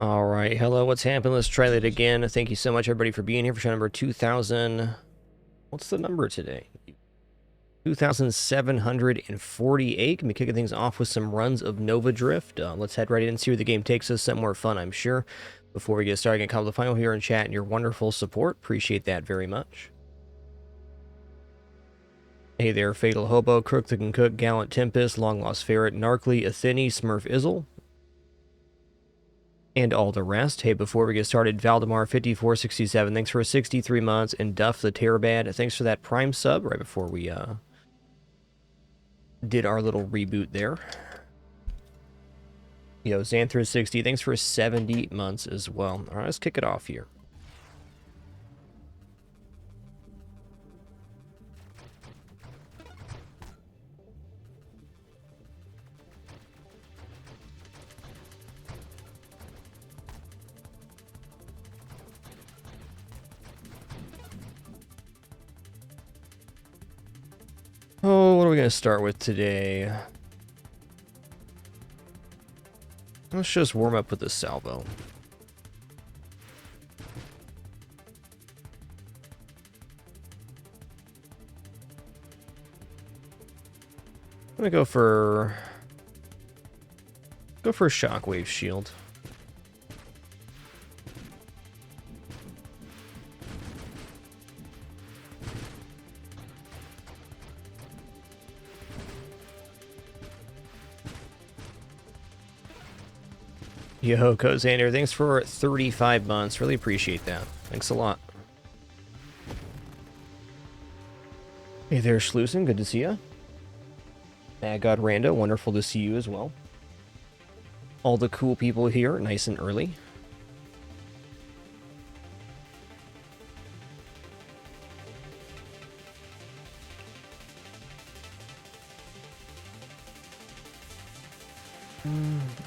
All right, hello, what's happening? Let's try that again. Thank you so much, everybody, for being here for show number 2000. What's the number today? 2,748. Can be kicking things off with some runs of Nova Drift. Let's head right in and see where the game takes us. Somewhere fun, I'm sure. Before we get started, get comment the final here in chat and your wonderful support. Appreciate that very much. Hey there, Fatal Hobo, Crook that Can Cook, Gallant Tempest, Long Lost Ferret, Narkly, Athene, Smurf Izzle, and all the rest. Hey, before we get started, Valdemar5467, thanks for 63 months, and Duff the Terrabad, thanks for that Prime sub right before we did our little reboot there. Yo, Xanthra60, thanks for 70 months as well. All right, let's kick it off here. Oh, what are we going to start with today? Let's just warm up with the salvo. I'm going to go for Shockwave Shield. Yo, Kozander, thanks for 35 months. Really appreciate that. Thanks a lot. Hey there, Schlusen. Good to see you. Mad God Rando, wonderful to see you as well. All the cool people here, nice and early.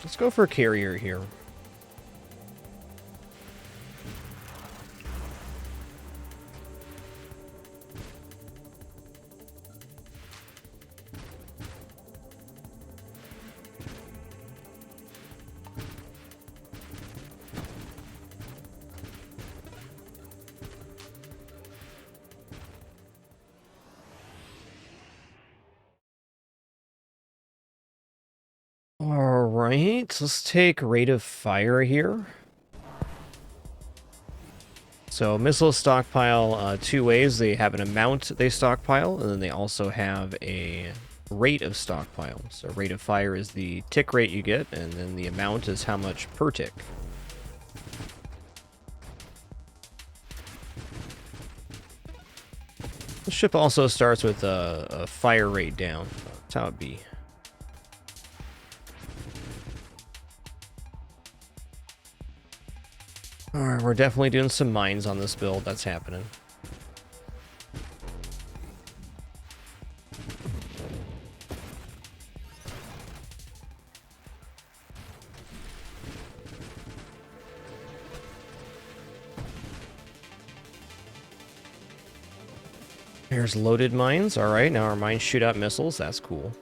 Let's go for a carrier here. Alright, let's take Rate of Fire here. So missiles stockpile two ways. They have an amount they stockpile, and then they also have a rate of stockpile. So Rate of Fire is the tick rate you get, and then the amount is how much per tick. The ship also starts with a fire rate down. That's how it be. Alright, we're definitely doing some mines on this build. That's happening. There's loaded mines. Alright, now our mines shoot out missiles. That's cool.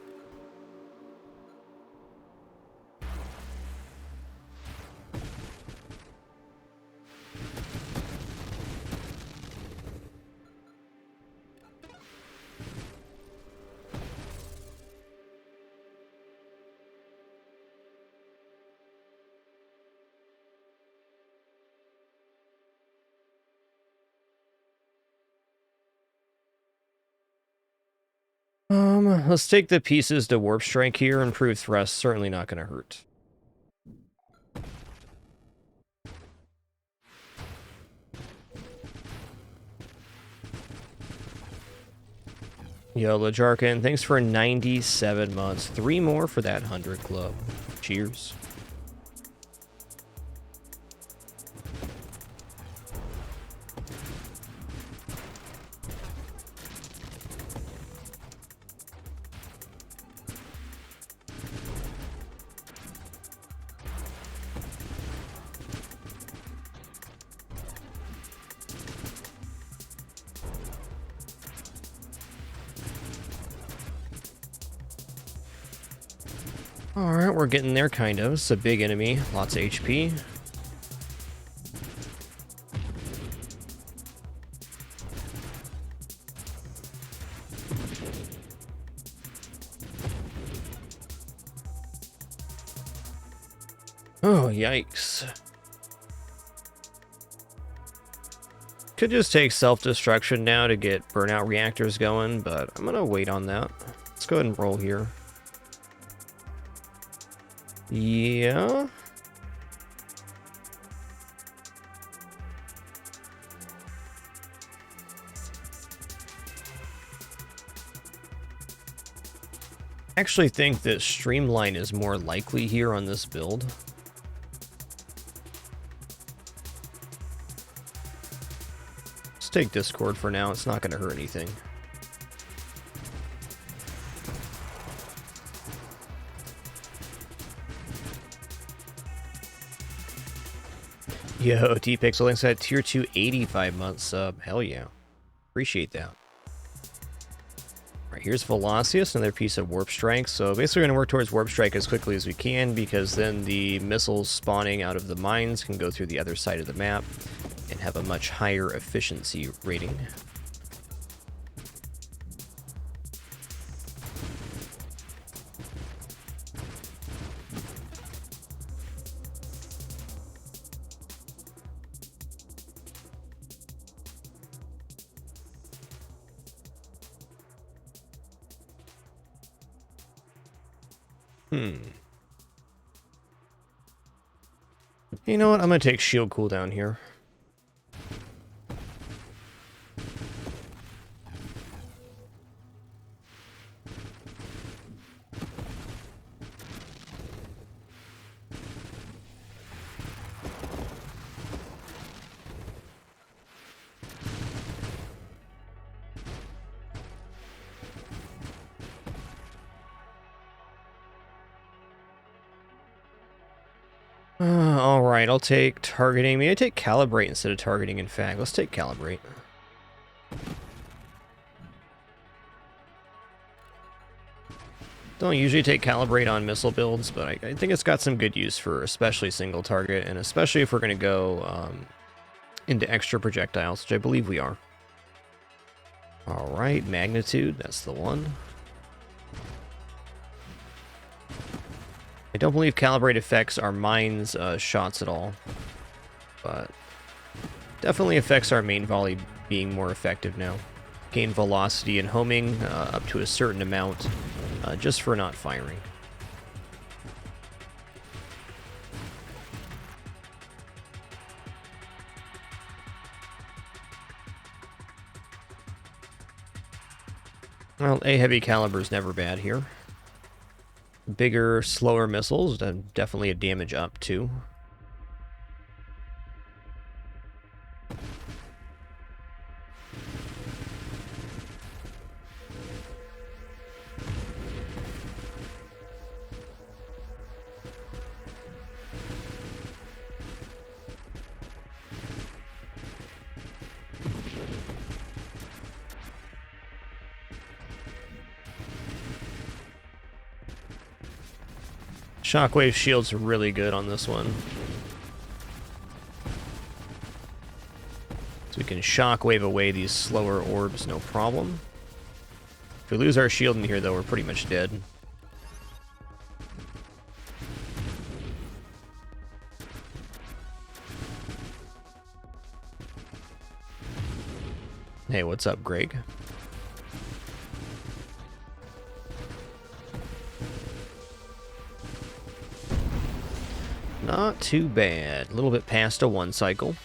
Let's take the pieces to Warp Strike here. Improved thrust, certainly not going to hurt. Yo, Lajarkin, thanks for 97 months. 3 more for that 100 club. Cheers. Alright, we're getting there, kind of. It's a big enemy. Lots of HP. Oh, yikes. Could just take self-destruction now to get burnout reactors going, but I'm gonna wait on that. Let's go ahead and roll here. Yeah. I actually think that Streamline is more likely here on this build. Let's take Discord for now. It's not going to hurt anything. Yo, T-Pixel links at tier 2 85-month sub. Hell yeah. Appreciate that. Right, here's Velocious, another piece of Warp Strike. So basically we're going to work towards Warp Strike as quickly as we can, because then the missiles spawning out of the mines can go through the other side of the map and have a much higher efficiency rating. You know what? I'm going to take shield cooldown here. Alright, I'll take targeting. Maybe I take calibrate instead of targeting, in fact. Let's take calibrate. Don't usually take calibrate on missile builds, but I think it's got some good use for especially single target, and especially if we're going to go into extra projectiles, which I believe we are. Alright, magnitude, that's the one. I don't believe calibrate affects our mines shots at all, but definitely affects our main volley being more effective now. Gain velocity and homing up to a certain amount just for not firing. Well, a heavy caliber is never bad here. Bigger, slower missiles, definitely a damage up too. Shockwave shield's really good on this one. So we can shockwave away these slower orbs, no problem. If we lose our shield in here, though, we're pretty much dead. Hey, what's up, Greg? Not too bad. A little bit past a 1 cycle.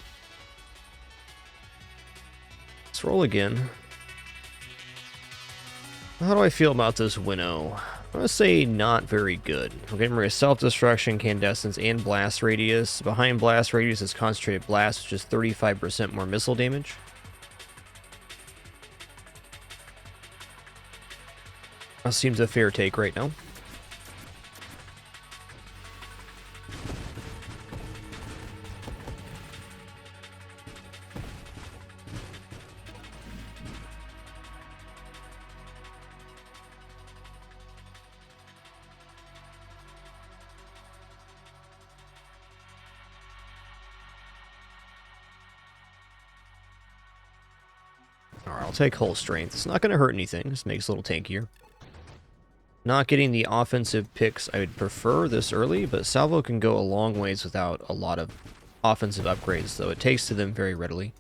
Let's roll again. How do I feel about this Winnow? I'm going to say not very good. We're getting rid of self-destruction, incandescence, and blast radius. Behind blast radius is concentrated blast, which is 35% more missile damage. That seems a fair take right now. Alright, I'll take hull strength. It's not going to hurt anything. Just makes it a little tankier. Not getting the offensive picks I would prefer this early, but Salvo can go a long ways without a lot of offensive upgrades, though it takes to them very readily.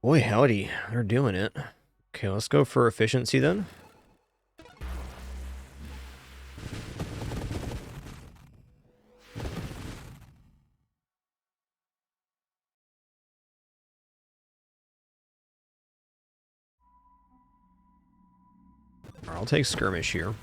Boy, howdy, they're doing it. Okay, let's go for efficiency then. All right, I'll take skirmish here.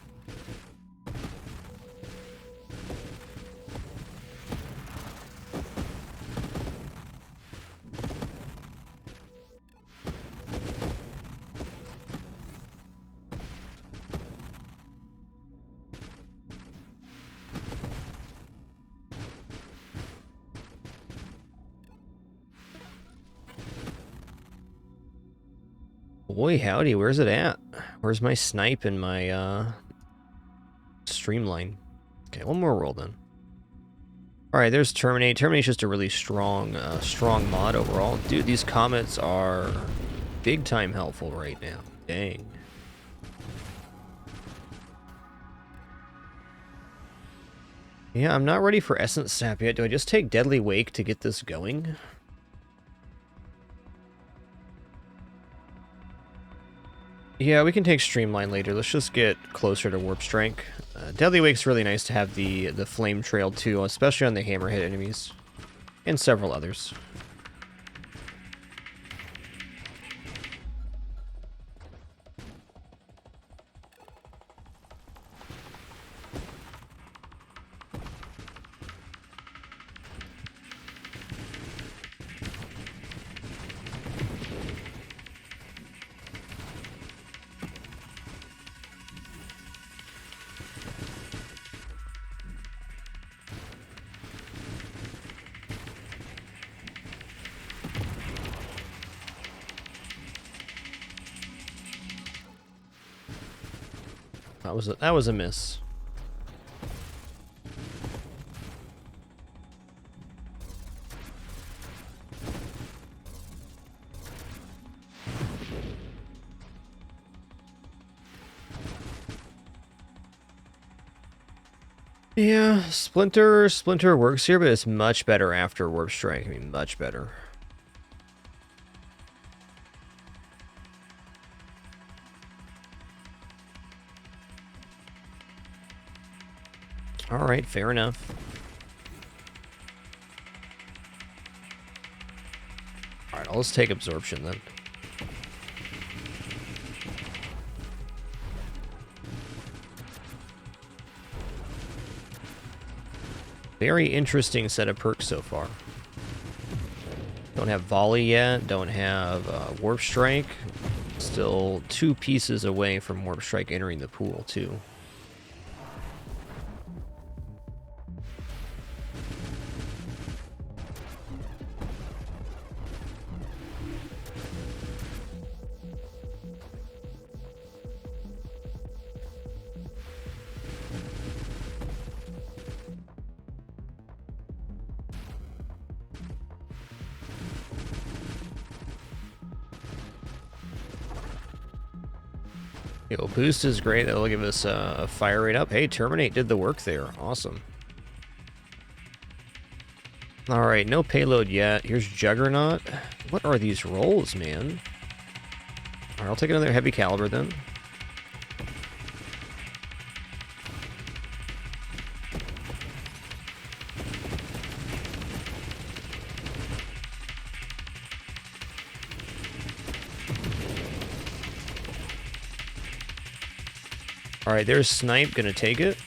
Boy, howdy, where's it at? Where's my snipe and my, streamline? Okay, one more roll then. Alright, there's Terminate. Terminate's just a really strong, strong mod overall. Dude, these comets are big time helpful right now. Dang. Yeah, I'm not ready for Essence Sap yet. Do I just take Deadly Wake to get this going? Yeah, we can take Streamline later. Let's just get closer to Warp Strike. Deadly Wake's really nice to have the Flame Trail too, especially on the Hammerhead enemies. And several others. That was a miss. Yeah, Splinter works here, but it's much better after Warp Strike. I mean, much better. Alright, fair enough. Alright, let's take Absorption then. Very interesting set of perks so far. Don't have Volley yet, don't have Warp Strike. Still 2 pieces away from Warp Strike entering the pool too. Yo, boost is great. That'll give us a fire rate up. Hey, Terminate did the work there. Awesome. Alright, no payload yet. Here's Juggernaut. What are these rolls, man? Alright, I'll take another heavy caliber then. Alright, there's Snipe, gonna take it.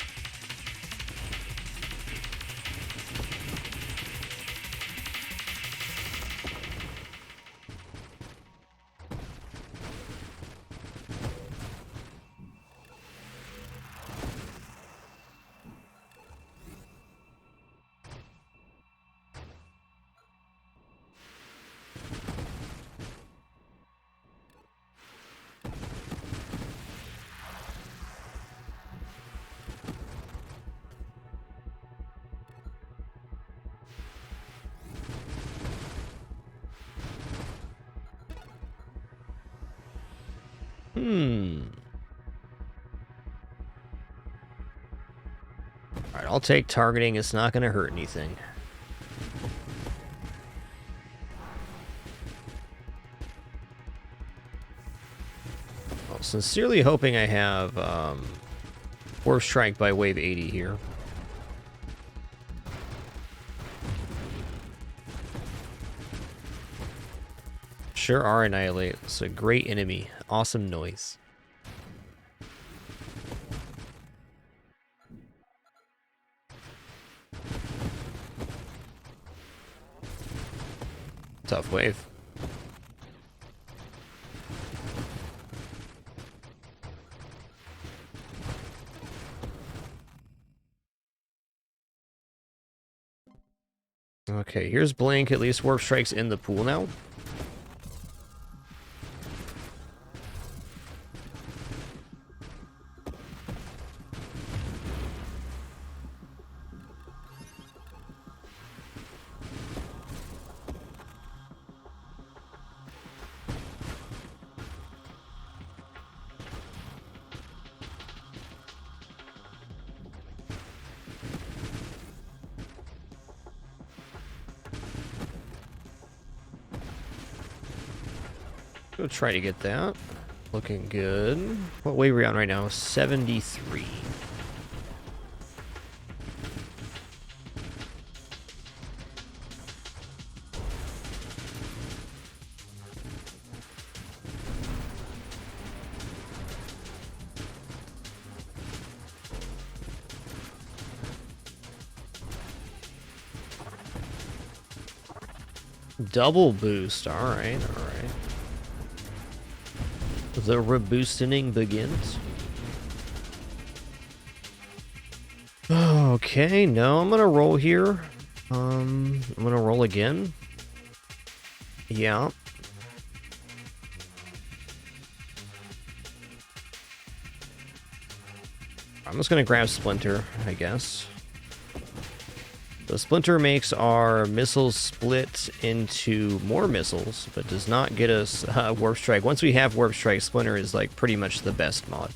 Alright, I'll take targeting. It's not going to hurt anything. Well, sincerely hoping I have Warp Strike by wave 80 here. Sure are Annihilate. It's a great enemy. Awesome noise. Tough wave. Okay, here's Blink. At least Warp Strike's in the pool now. Go try to get that. Looking good. What wave are we on right now? 73. Double boost. Alright, alright. The reboostening begins. Okay, no, I'm gonna roll here. I'm gonna roll again. Yeah. I'm just gonna grab Splinter, I guess. The Splinter makes our missiles split into more missiles, but does not get us Warp Strike. Once we have Warp Strike, Splinter is like pretty much the best mod.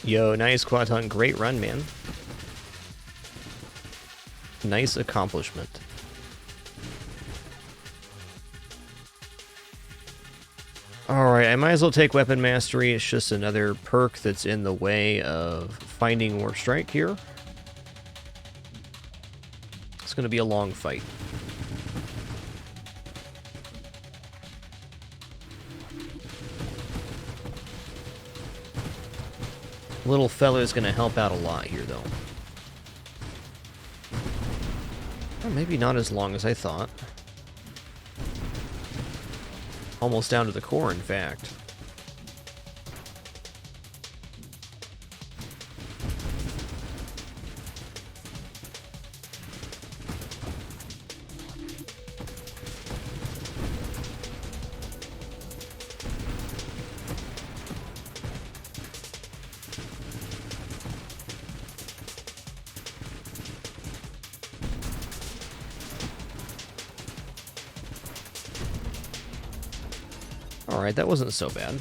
Yo, nice quad hunt. Great run, man. Nice accomplishment. Alright, I might as well take Weapon Mastery. It's just another perk that's in the way of finding Warp Strike here. It's going to be a long fight. Little fella's going to help out a lot here, though. Or maybe not as long as I thought. Almost down to the core, in fact. Alright, that wasn't so bad.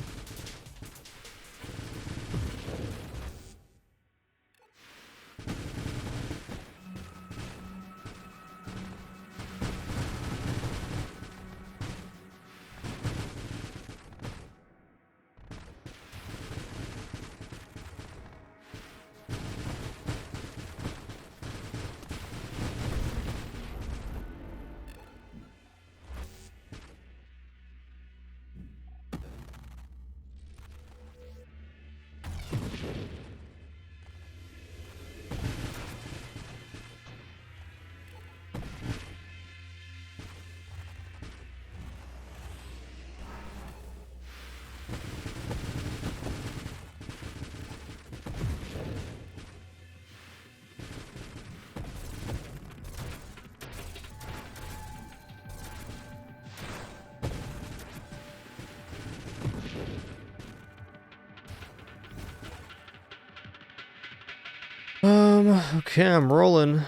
Okay, I'm rolling. Is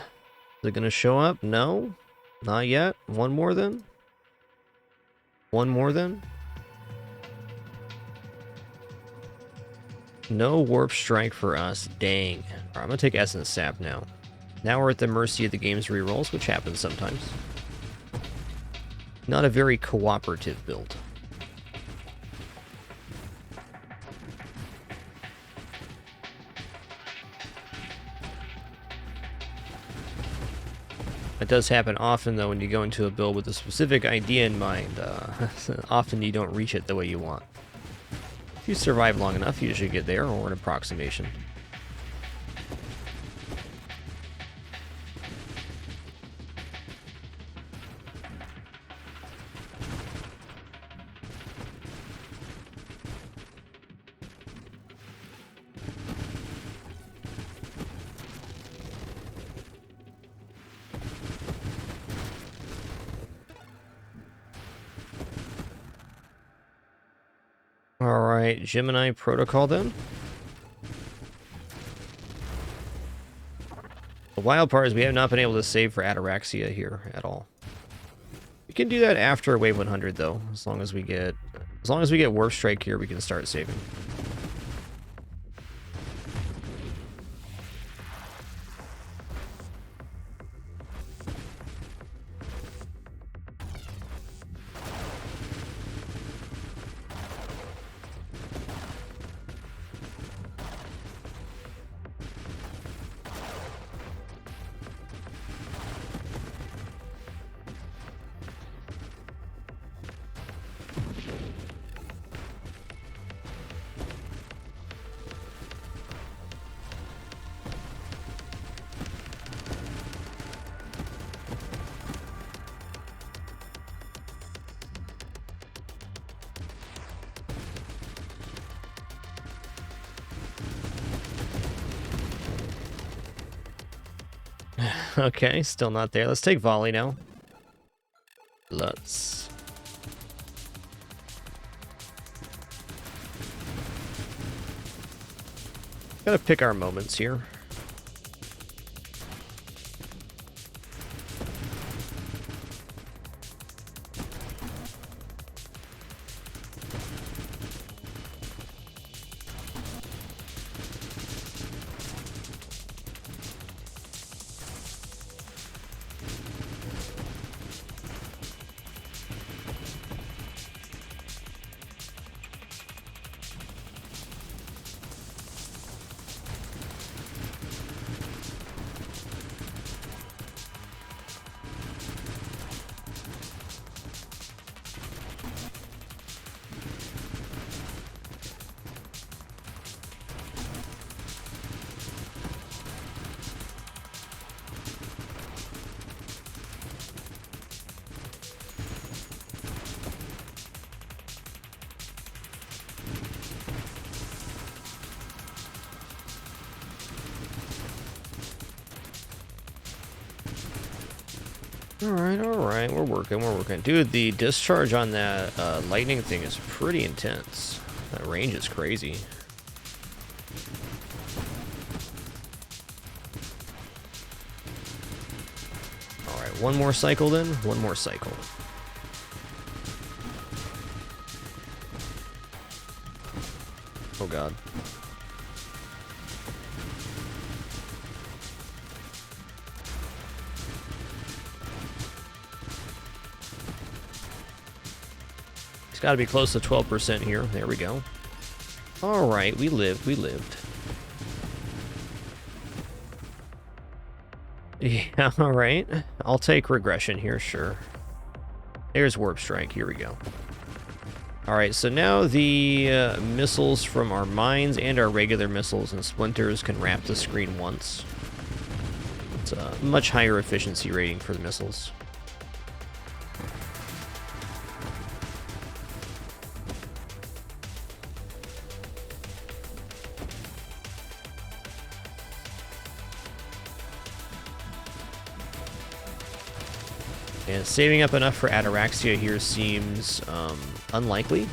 it gonna show up? No, not yet. One more then. One more then. No warp strike for us. Dang. All right, I'm gonna take Essence Sap now. Now we're at the mercy of the game's rerolls, which happens sometimes. Not a very cooperative build. It does happen often, though, when you go into a build with a specific idea in mind. Often you don't reach it the way you want. If you survive long enough, you usually get there, or an approximation. Alright, Gemini Protocol then. The wild part is we have not been able to save for Ataraxia here at all. We can do that after Wave 100 though, as long as we get Warp Strike here, we can start saving. Okay, still not there. Let's take volley now. Let's. Gotta pick our moments here. Alright, we're working. Dude, the discharge on that lightning thing is pretty intense. That range is crazy. Alright, one more cycle then, one more cycle. Oh god. Got to be close to 12% here. There we go. All right, we lived. Yeah, all right. I'll take regression here, sure. There's Warp Strike. Here we go. All right, so now the missiles from our mines and our regular missiles and splinters can wrap the screen once. It's a much higher efficiency rating for the missiles. And saving up enough for Ataraxia here seems unlikely.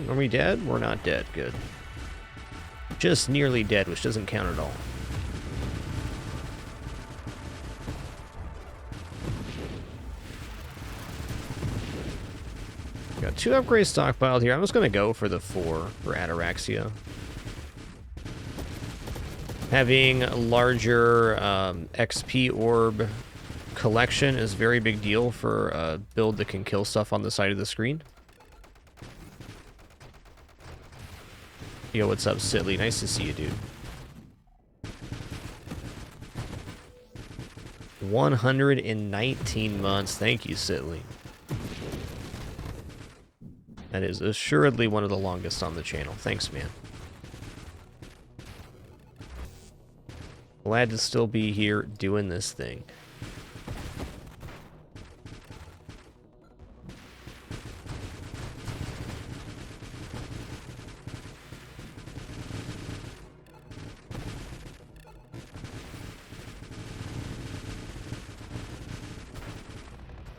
Are we dead? We're not dead. Good. Just nearly dead, which doesn't count at all. Got 2 upgrades stockpiled here. I'm just going to go for the 4 for Ataraxia. Having a larger XP orb collection is a very big deal for a build that can kill stuff on the side of the screen. Yo, what's up, Sitley? Nice to see you, dude. 119 months. Thank you, Sitley. That is assuredly one of the longest on the channel. Thanks, man. Glad to still be here doing this thing.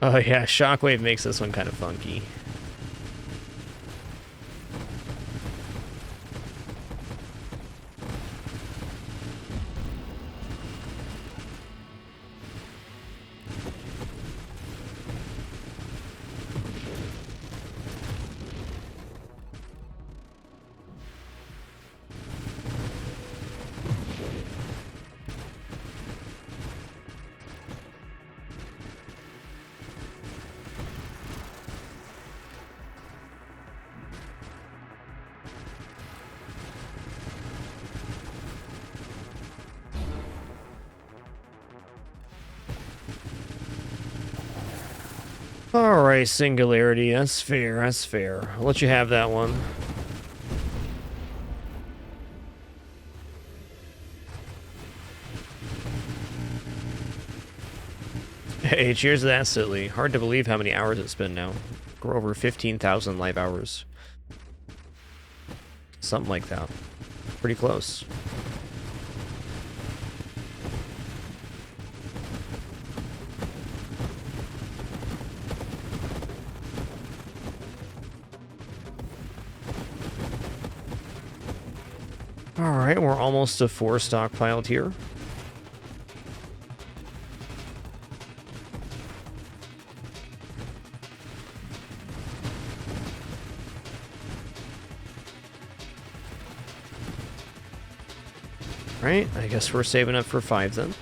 Oh yeah, Shockwave makes this one kind of funky. Alright, Singularity, that's fair, that's fair. I'll let you have that one. Hey, cheers to that, Silly. Hard to believe how many hours it's been now. We're over 15,000 live hours. Something like that. Pretty close. Alright, we're almost to 4 stockpiled here. Right, I guess we're saving up for 5 then.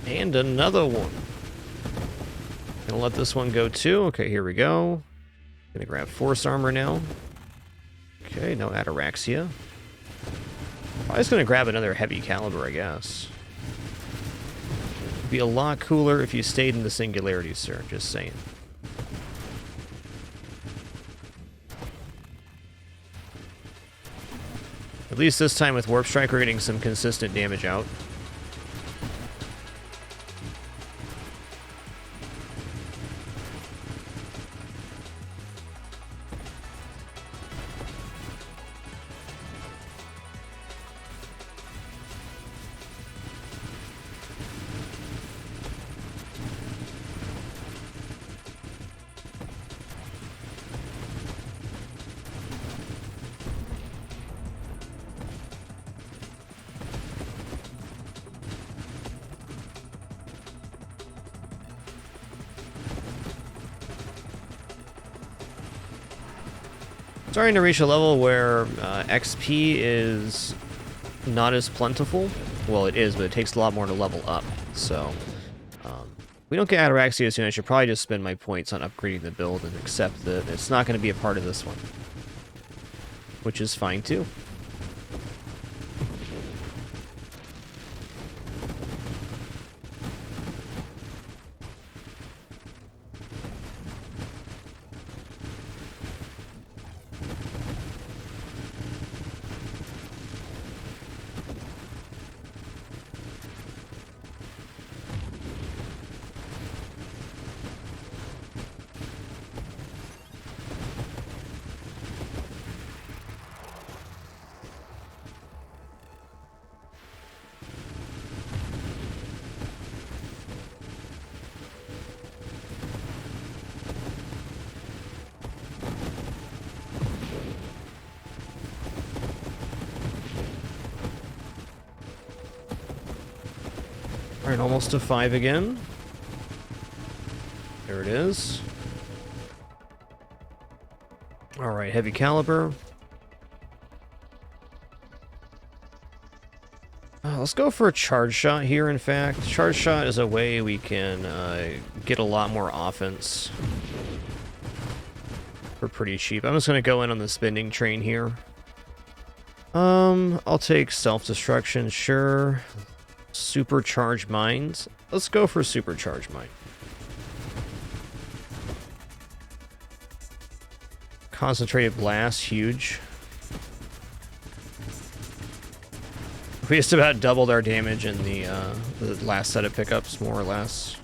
And another one. Gonna let this one go too. Okay, here we go. Gonna grab Force Armor now. Okay, no Ataraxia. I'm just gonna grab another Heavy Caliber, I guess. It'd be a lot cooler if you stayed in the Singularity, sir. Just saying. At least this time with Warp Strike, we're getting some consistent damage out. Starting to reach a level where XP is not as plentiful. Well, it is, but it takes a lot more to level up. So, if we don't get Ataraxia soon, I should probably just spend my points on upgrading the build and accept that it's not going to be a part of this one. Which is fine, too. Alright, almost to 5 again. There it is. Alright, heavy caliber. Let's go for a charge shot here, in fact. Charge shot is a way we can get a lot more offense for pretty cheap. I'm just going to go in on the spending train here. I'll take self-destruction, sure. Supercharged mines. Let's go for supercharged mine. Concentrated blast, huge. We just about doubled our damage in the last set of pickups, more or less.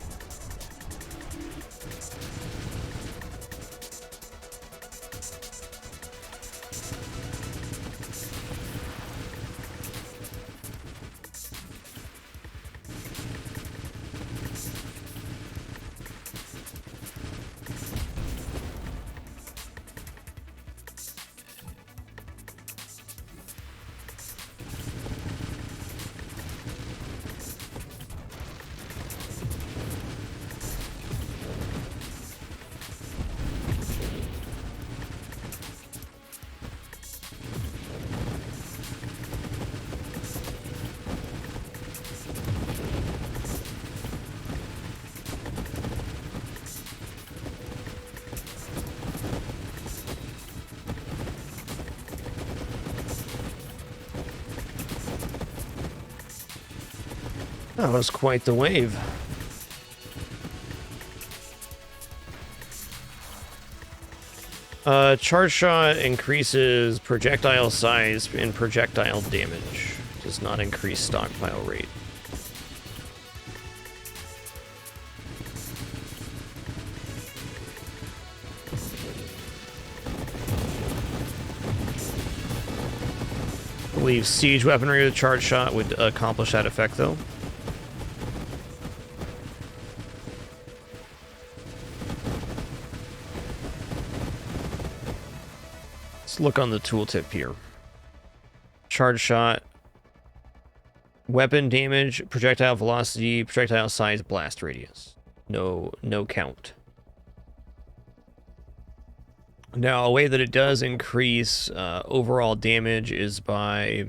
That was quite the wave. Charge shot increases projectile size and projectile damage. Does not increase stockpile rate. I believe siege weaponry with charge shot would accomplish that effect, though. Look on the tooltip here. Charge shot, weapon damage, projectile velocity, projectile size, blast radius. No count. Now, a way that it does increase overall damage is by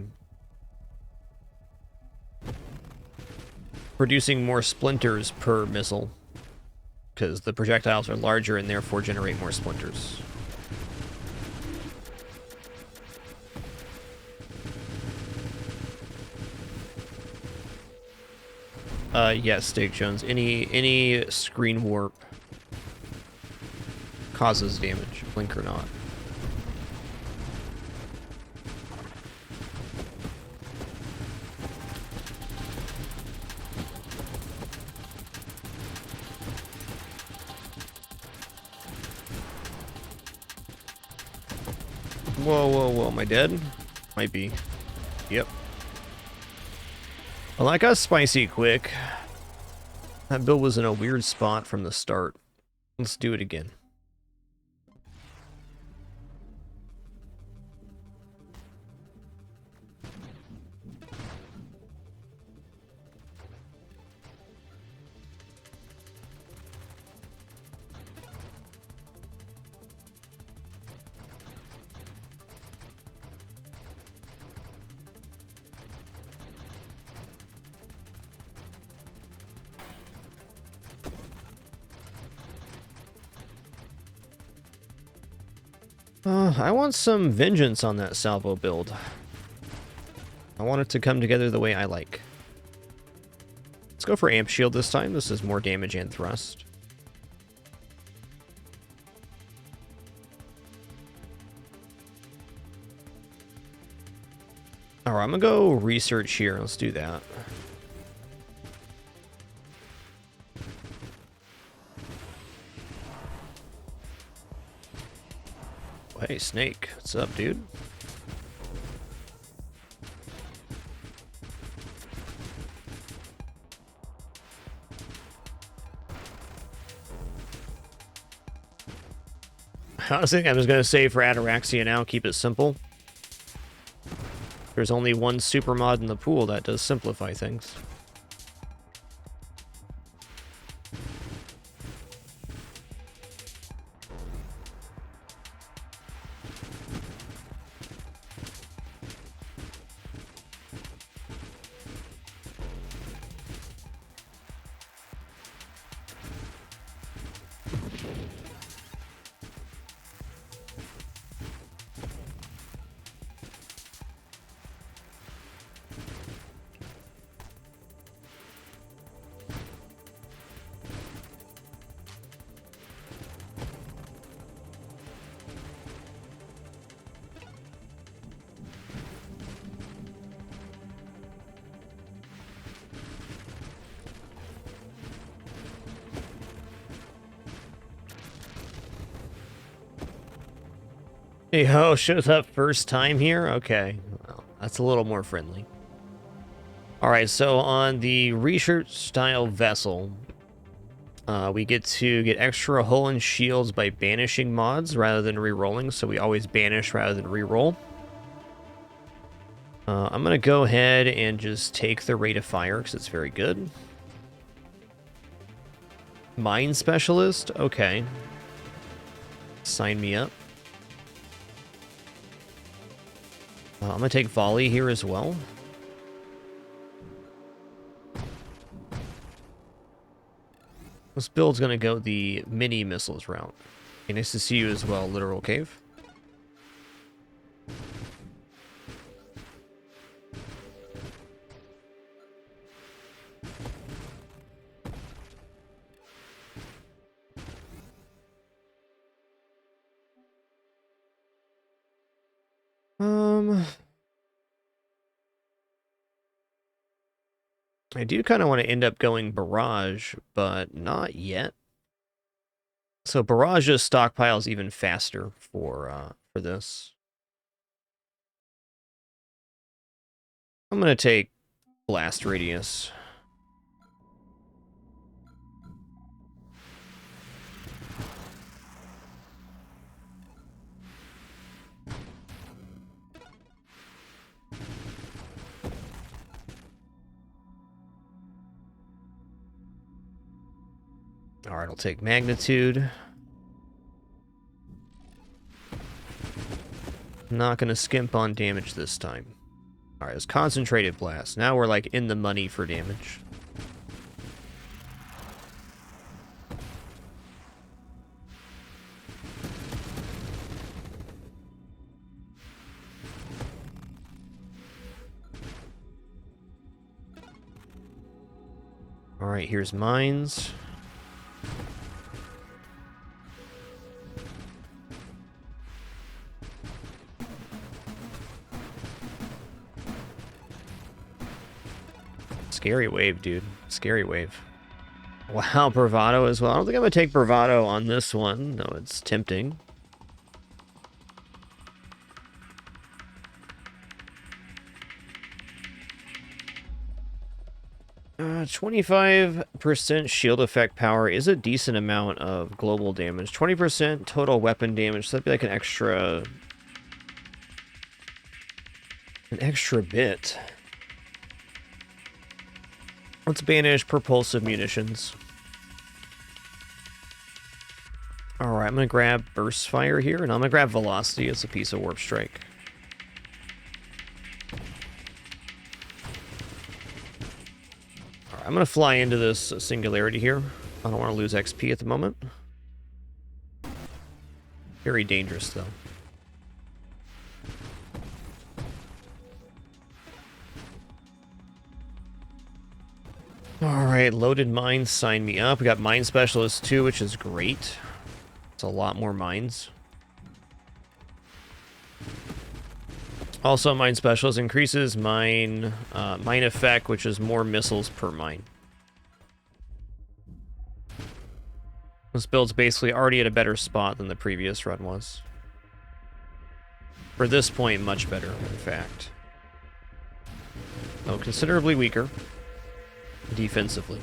producing more splinters per missile, because the projectiles are larger and therefore generate more splinters. Yes, Steak Jones. Any screen warp causes damage, blink or not. Whoa, am I dead? Might be. Yep. Well, that got spicy quick. That build was in a weird spot from the start. Let's do it again. I want some vengeance on that salvo build. I want it to come together the way I like. Let's go for amp shield this time. This is more damage and thrust. Alright, I'm gonna go research here. Let's do that. Hey, Snake. What's up, dude? I was thinking I was going to say for Ataraxia now, keep it simple. There's only one super mod in the pool that does simplify things. Hey ho, shows up first time here? Okay, well, that's a little more friendly. Alright, so on the research style vessel, we get to get extra hull and shields by banishing mods rather than re-rolling, so we always banish rather than re-roll. I'm going to go ahead and just take the rate of fire because it's very good. Mine specialist? Okay. Sign me up. I'm going to take volley here as well. This build's going to go the mini missiles route. Okay, nice to see you as well, Literal Cave. I do kind of want to end up going barrage, but not yet. So barrage just stockpiles even faster for this. I'm gonna take blast radius. Alright, I'll take magnitude. Not gonna skimp on damage this time. Alright, it's concentrated blast. Now we're like in the money for damage. Alright, here's mines. Scary wave, dude. Scary wave. Wow, bravado as well. I don't think I'm going to take bravado on this one. No, it's tempting. 25% shield effect power is a decent amount of global damage. 20% total weapon damage. So that'd be like an extra bit. Let's banish propulsive munitions. Alright, I'm going to grab Burst Fire here, and I'm going to grab Velocity as a piece of Warp Strike. Alright, I'm going to fly into this Singularity here. I don't want to lose XP at the moment. Very dangerous, though. Alright, loaded mines, sign me up. We got mine specialist 2, which is great. It's a lot more mines. Also, mine specialist increases mine effect, which is more missiles per mine. This build's basically already at a better spot than the previous run was. For this point, much better, in fact. Oh, considerably weaker defensively.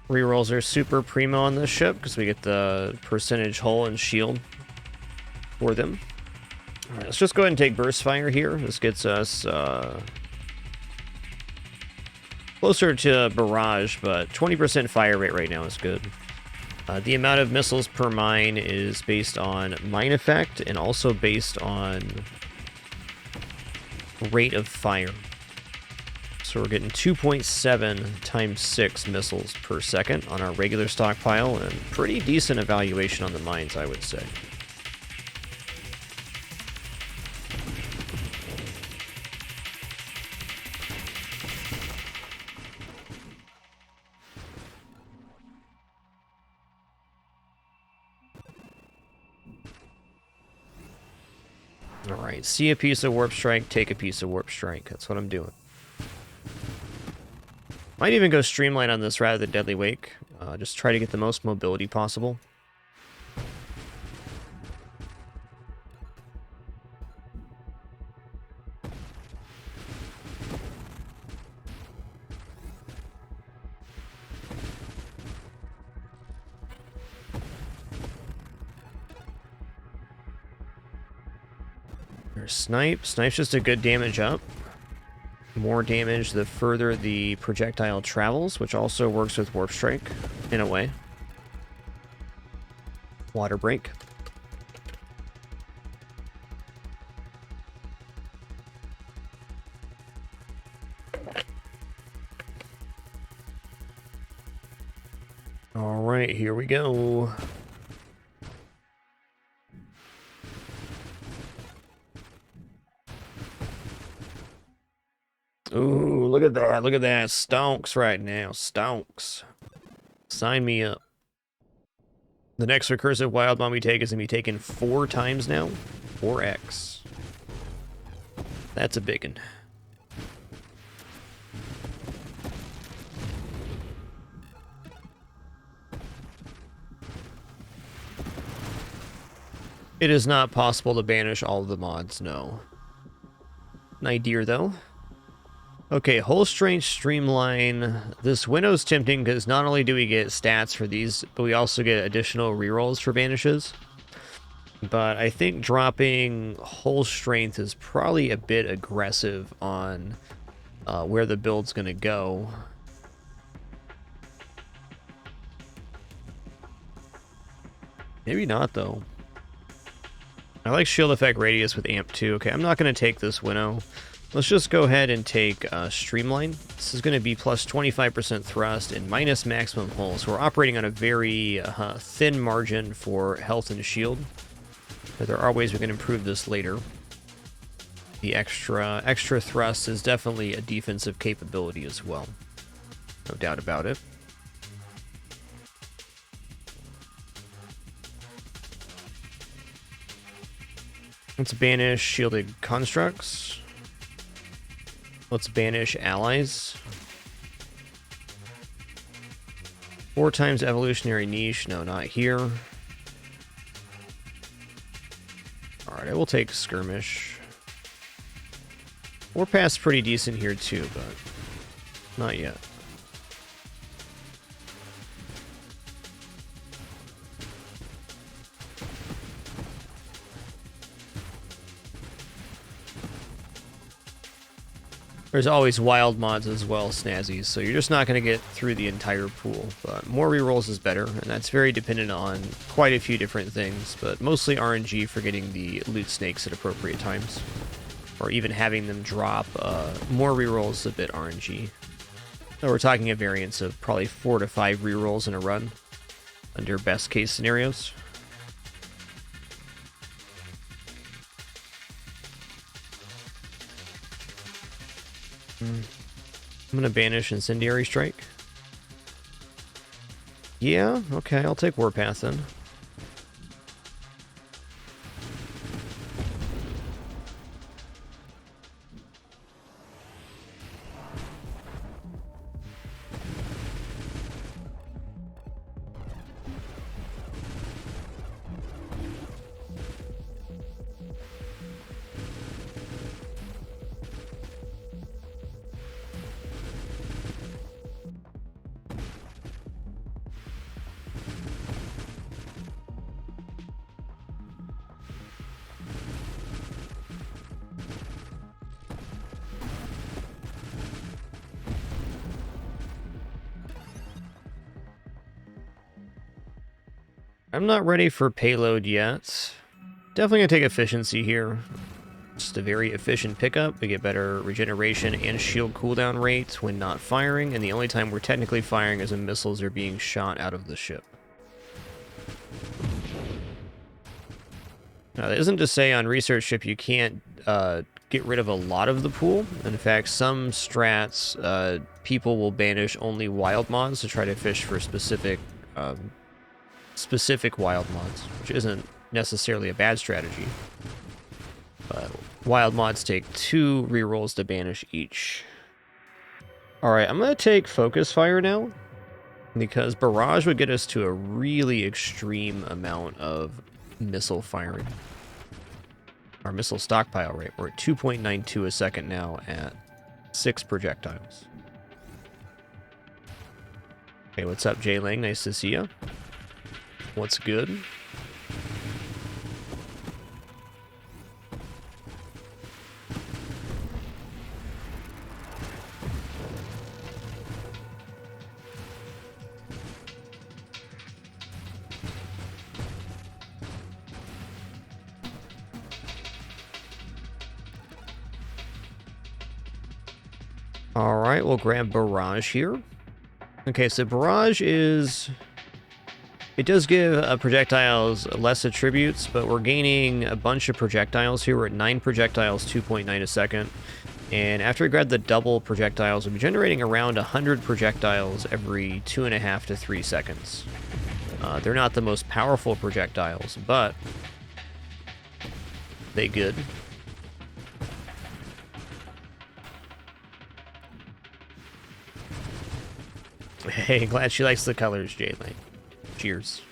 Rerolls are super primo on this ship because we get the percentage hull and shield for them. Alright, let's just go ahead and take burst fire here. This gets us closer to barrage, but 20% fire rate right now is good. The amount of missiles per mine is based on mine effect and also based on rate of fire. So we're getting 2.7 times 6 missiles per second on our regular stockpile, and pretty decent evaluation on the mines, I would say. Alright, see a piece of warp strike, take a piece of warp strike. That's what I'm doing. Might even go streamline on this rather than deadly wake. Just try to get the most mobility possible. There's snipe. Snipe's just a good damage up. More damage the further the projectile travels, which also works with warp strike in a way. Water break. All right, here we go. Ooh, look at that. Look at that. Stonks right now. Stonks. Sign me up. The next recursive wild bomb we take is going to be taken 4 times now. 4x. That's a big one. It is not possible to banish all of the mods, no. An idea, though. Okay, Hull Strength Streamline. This window's tempting because not only do we get stats for these, but we also get additional rerolls for banishes. But I think dropping Hull Strength is probably a bit aggressive on where the build's going to go. Maybe not, though. I like Shield Effect Radius with Amp 2. Okay, I'm not going to take this winnow. Let's just go ahead and take Streamline. This is going to be plus 25% thrust and minus maximum hull. So we're operating on a very thin margin for health and shield. But there are ways we can improve this later. The extra thrust is definitely a defensive capability as well. No doubt about it. Let's banish shielded constructs. Let's banish allies. 4 times evolutionary niche. No, not here. Alright, I will take skirmish. Warpath's pretty decent here too, but not yet. There's always wild mods as well, snazzies, so you're just not going to get through the entire pool. But more rerolls is better, and that's very dependent on quite a few different things, but mostly RNG for getting the loot snakes at appropriate times. Or even having them drop more rerolls a bit RNG. So we're talking a variance of probably 4 to 5 rerolls in a run, under best case scenarios. I'm gonna banish Incendiary Strike. Yeah, okay, I'll take Warpath then. I'm not ready for payload yet. Definitely gonna take efficiency here. Just a very efficient pickup. We get better regeneration and shield cooldown rates when not firing, and the only time we're technically firing is when missiles are being shot out of the ship. Now, that isn't to say on research ship you can't get rid of a lot of the pool. In fact, some strats, people will banish only wild mods to try to fish for specific wild mods, which isn't necessarily a bad strategy. But wild mods take 2 rerolls to banish each. Alright, I'm going to take Focus Fire now, because Barrage would get us to a really extreme amount of missile firing. Our missile stockpile rate, we're at 2.92 a second now at 6 projectiles. Hey, what's up, Jay Lang? Nice to see you. What's good? All right, we'll grab Barrage here. Okay, so Barrage is... It does give projectiles less attributes, but we're gaining a bunch of projectiles here. We're at 9 projectiles, 2.9 a second. And after we grab the double projectiles, we'll be generating around 100 projectiles every 2.5 to 3 seconds. They're not the most powerful projectiles, but they good. Hey, glad she likes the colors, Jaylee. Cheers.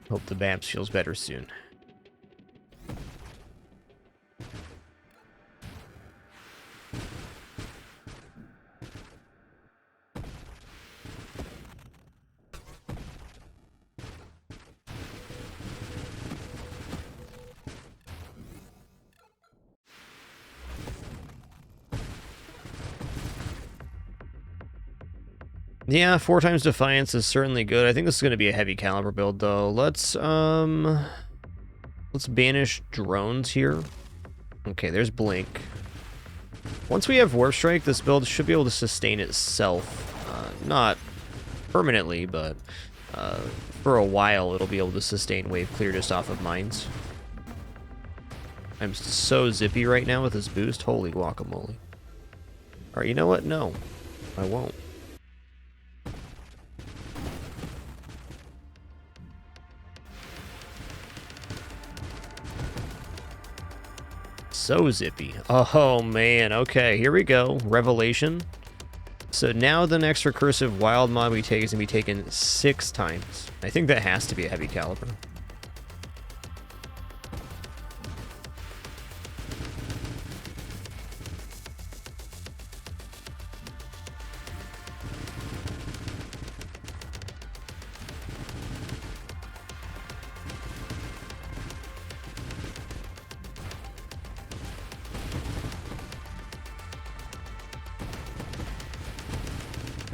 Hope the Babs feels better soon. Yeah, 4 times Defiance is certainly good. I think this is going to be a heavy caliber build, though. Let's banish drones here. Okay, there's Blink. Once we have Warp Strike, this build should be able to sustain itself. Not permanently, but for a while it'll be able to sustain Wave Clear just off of mines. I'm so zippy right now with this boost. Holy guacamole. Alright, you know what? No, I won't. So zippy. Oh man, okay, here we go. Revelation. So now the next recursive wild mod we take is going to be taken 6 times. I think that has to be a heavy caliber.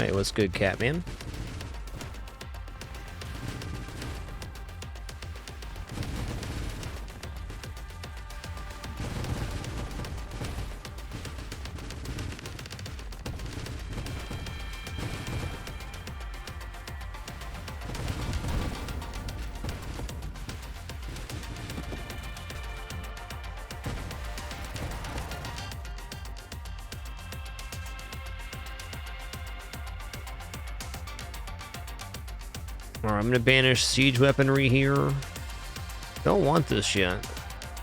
Hey, what's good, Catman? Alright, I'm gonna banish siege weaponry here. Don't want this yet.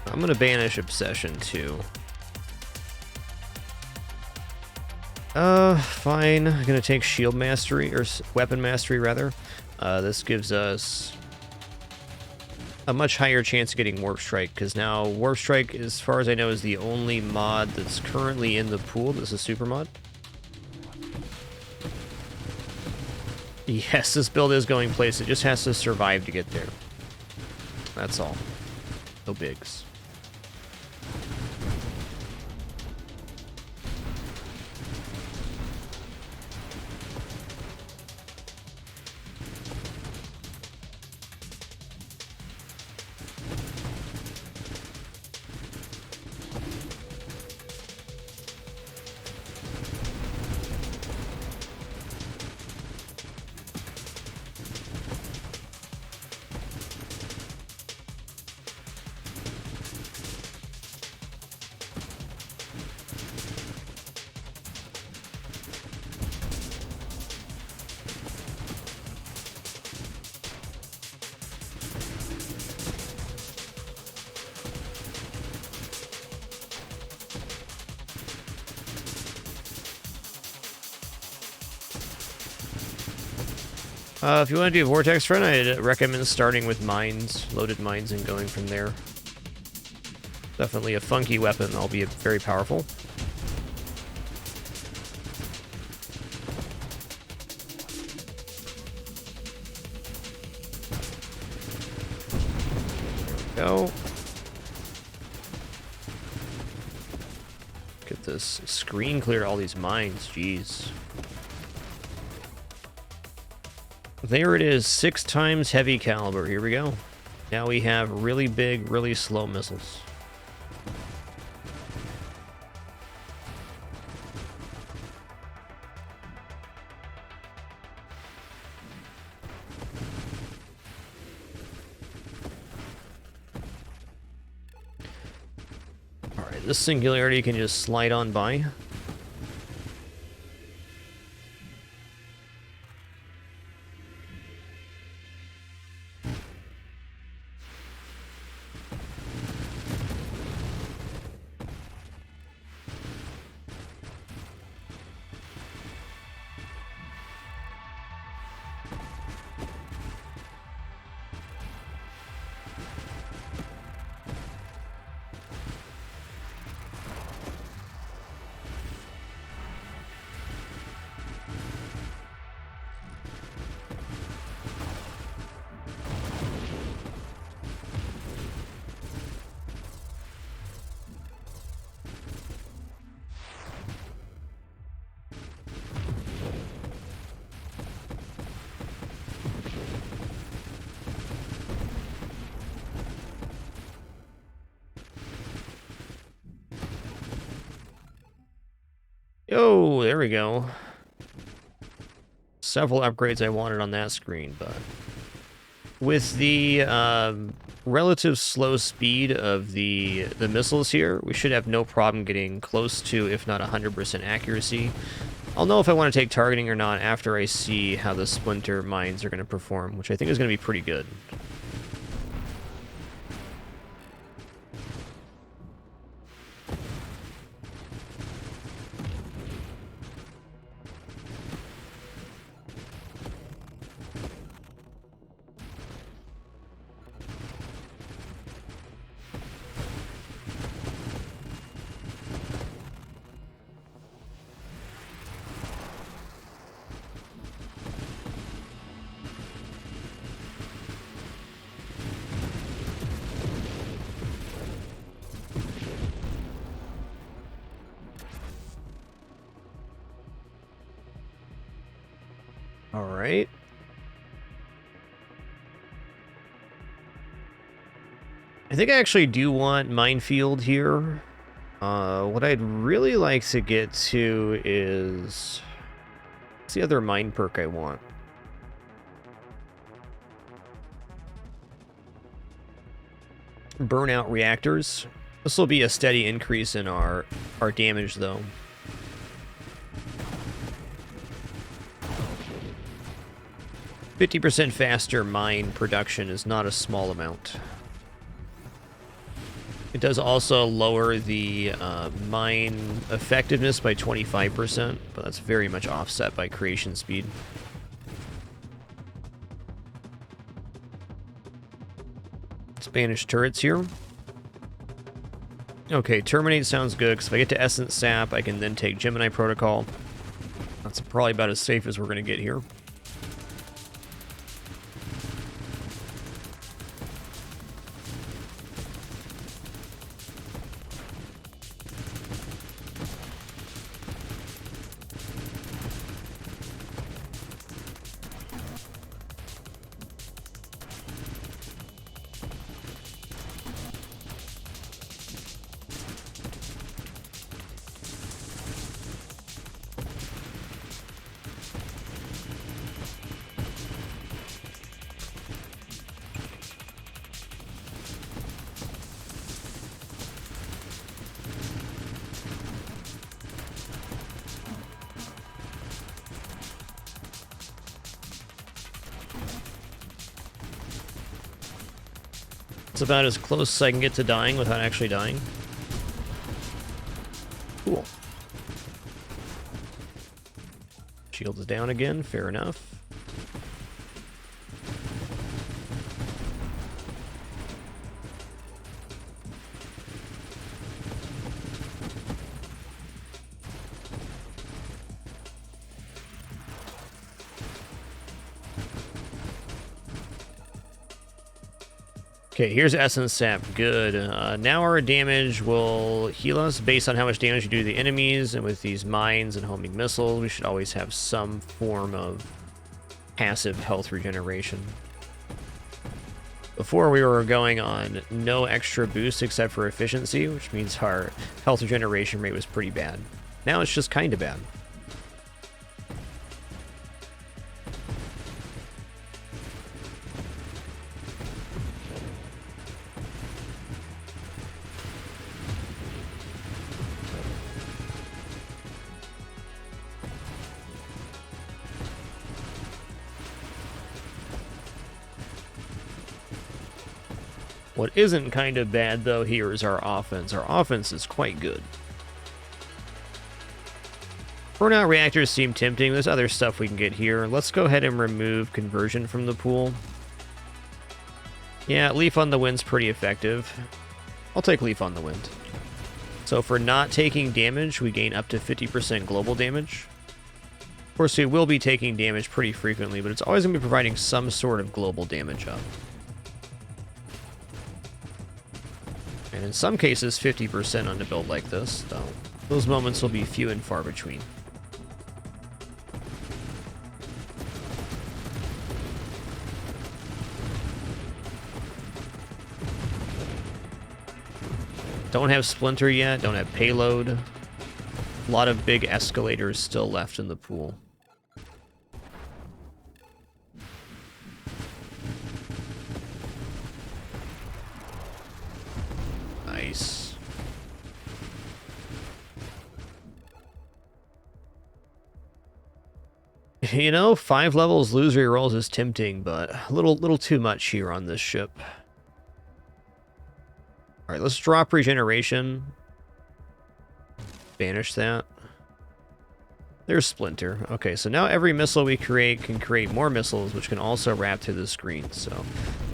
I'm gonna banish obsession too. Fine. I'm gonna take shield mastery, or weapon mastery rather. This gives us a much higher chance of getting warp strike, because now warp strike, as far as I know, is the only mod that's currently in the pool. This is super mod. Yes, this build is going place. It just has to survive to get there. That's all. No bigs. If you want to do a vortex run, I'd recommend starting with mines, loaded mines, and going from there. Definitely a funky weapon, albeit very powerful. There we go. Get this screen clear all these mines, jeez. There it is, 6 times heavy caliber. Here we go. Now we have really big, really slow missiles. Alright, this singularity can just slide on by. Oh, there we go. Several upgrades I wanted on that screen, but with the relative slow speed of the missiles here, we should have no problem getting close to, if not 100% accuracy. I'll know if I want to take targeting or not after I see how the splinter mines are going to perform, which I think is going to be pretty good. right. I think I actually do want Minefield here. What I'd really like to get to is... what's the other mine perk I want? Burnout Reactors. This will be a steady increase in our damage, though. %50 faster mine production is not a small amount. It does also lower the mine effectiveness by 25%, but that's very much offset by creation speed. Spanish turrets here. Okay, Terminate sounds good, because if I get to Essence Sap, I can then take Gemini Protocol. That's probably about as safe as we're going to get here. It's about as close as I can get to dying without actually dying. Cool. Shield is down again, fair enough. Okay, here's Essence Sap. Good. Now our damage will heal us based on how much damage you do to the enemies, and with these mines and homing missiles, we should always have some form of passive health regeneration. Before we were going on no extra boost except for efficiency, which means our health regeneration rate was pretty bad. Now it's just kind of bad. What isn't kind of bad, though, here is our offense. Our offense is quite good. Burnout Reactors seem tempting. There's other stuff we can get here. Let's go ahead and remove Conversion from the pool. Yeah, Leaf on the Wind's pretty effective. I'll take Leaf on the Wind. So for not taking damage, we gain up to 50% global damage. Of course, we will be taking damage pretty frequently, but it's always going to be providing some sort of global damage up. And in some cases, 50% on a build like this, though those moments will be few and far between. Don't have Splinter yet, don't have Payload. A lot of big escalators still left in the pool. Nice. You know, 5 levels loser rolls is tempting, but a little too much here on this ship. All right, let's drop regeneration. Banish that. There's Splinter. Okay, so now every missile we create can create more missiles, which can also wrap through the screen. So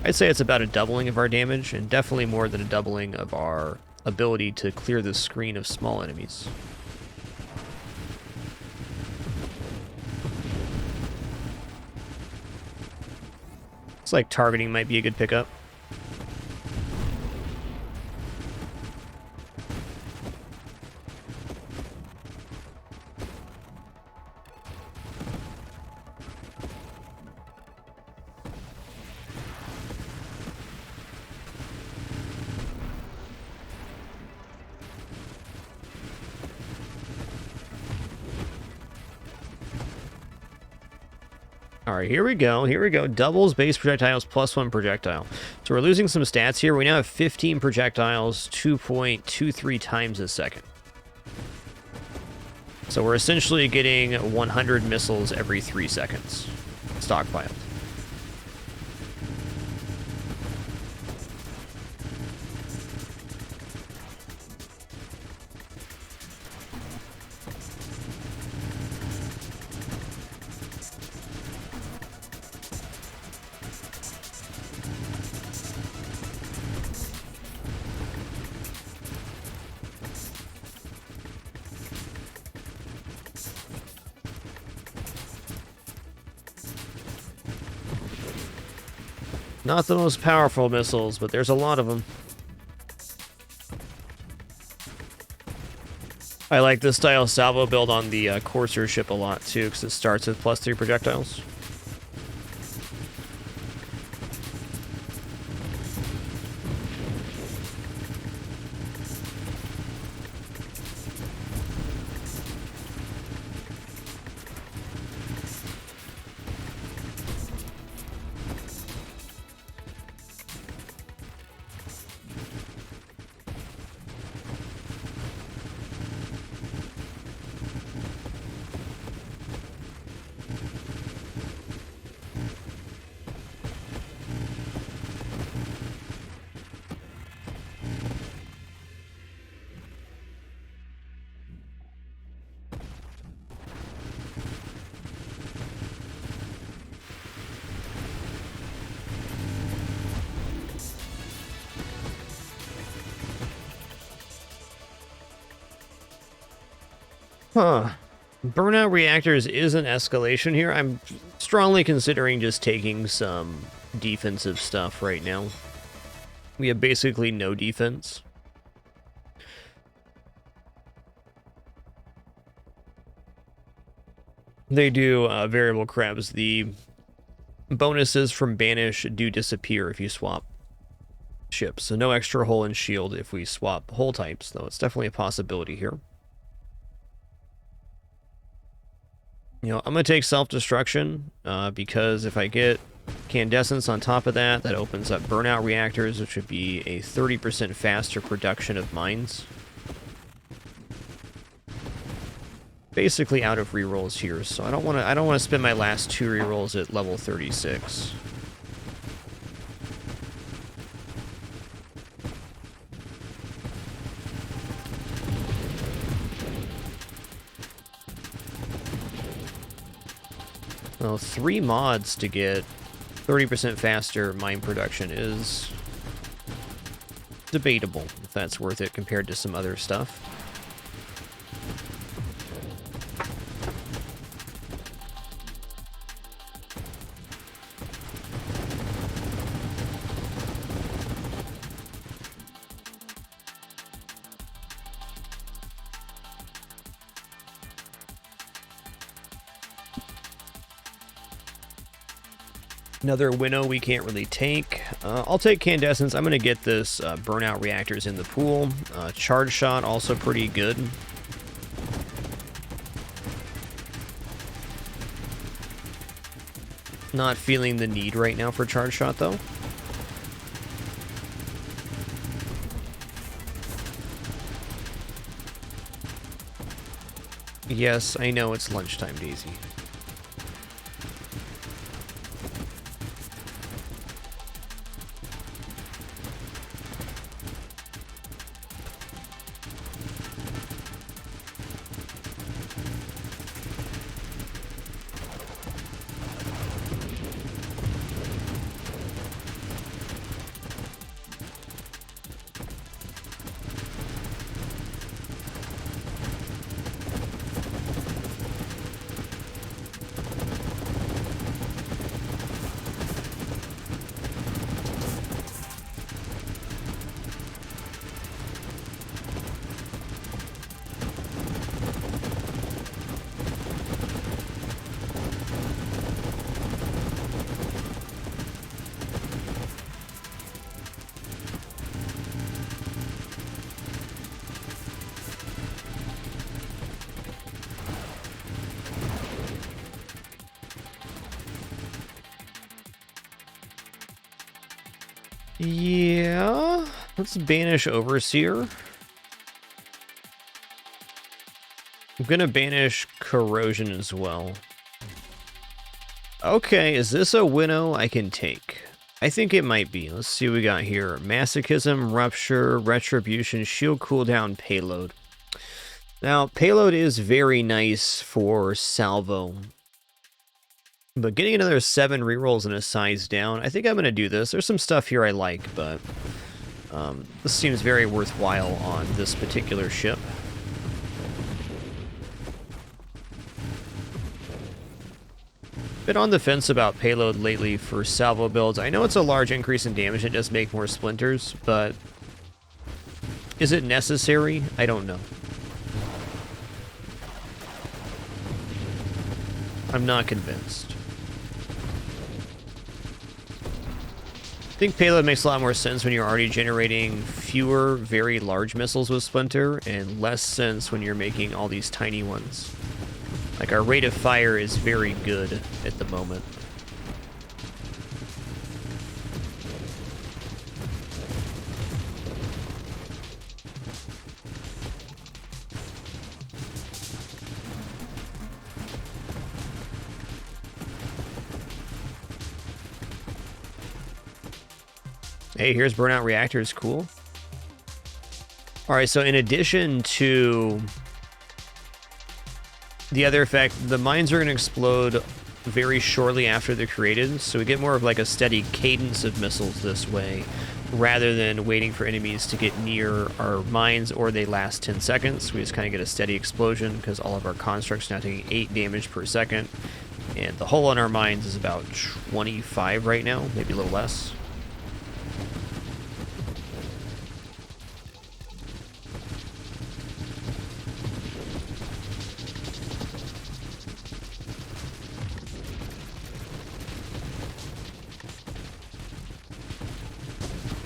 I'd say it's about a doubling of our damage, and definitely more than a doubling of our ability to clear the screen of small enemies. Looks like targeting might be a good pickup. right, here we go. Here we go. Doubles base projectiles plus 1 projectile. So we're losing some stats here. We now have 15 projectiles, 2.23 times a second. So we're essentially getting 100 missiles every 3 seconds. Stockpiled. Not the most powerful missiles, but there's a lot of them. I like this style salvo build on the Courser ship a lot too, because it starts with +3 projectiles. Huh. Burnout Reactors is an escalation here. I'm strongly considering just taking some defensive stuff right now. We have basically no defense. They do variable crabs. The bonuses from Banish do disappear if you swap ships. So no extra hull and shield if we swap hull types, though it's definitely a possibility here. You know, I'm going to take self-destruction because if I get Candescence on top of that, that opens up Burnout Reactors, which would be a 30% faster production of mines. Basically out of rerolls here, so I don't want to spend my last 2 rerolls at level 36. Well, 3 mods to get 30% faster mine production is debatable if that's worth it compared to some other stuff. Another winnow we can't really take. I'll take Candescence. I'm going to get this Burnout Reactors in the pool. Charge Shot, also pretty good. Not feeling the need right now for Charge Shot, though. Yes, I know it's lunchtime, Daisy. Yeah, let's banish Overseer. I'm gonna banish Corrosion as well. Okay, is this a winnow I can take? I think it might be. Let's see what we got here. Masochism, Rupture, Retribution, Shield Cooldown, Payload. Now, Payload is very nice for Salvo. But getting another 7 rerolls and a size down, I think I'm going to do this. There's some stuff here I like, but this seems very worthwhile on this particular ship. Been on the fence about Payload lately for salvo builds. I know it's a large increase in damage, it does make more splinters, but is it necessary? I don't know. I'm not convinced. I think Payload makes a lot more sense when you're already generating fewer very large missiles with Splinter, and less sense when you're making all these tiny ones. Like, our rate of fire is very good at the moment. Hey, here's Burnout Reactors, cool. Alright, so in addition to the other effect, the mines are going to explode very shortly after they're created, so we get more of like a steady cadence of missiles this way, rather than waiting for enemies to get near our mines or they last 10 seconds. We just kind of get a steady explosion because all of our constructs are now taking 8 damage per second, and the hull on our mines is about 25 right now, maybe a little less.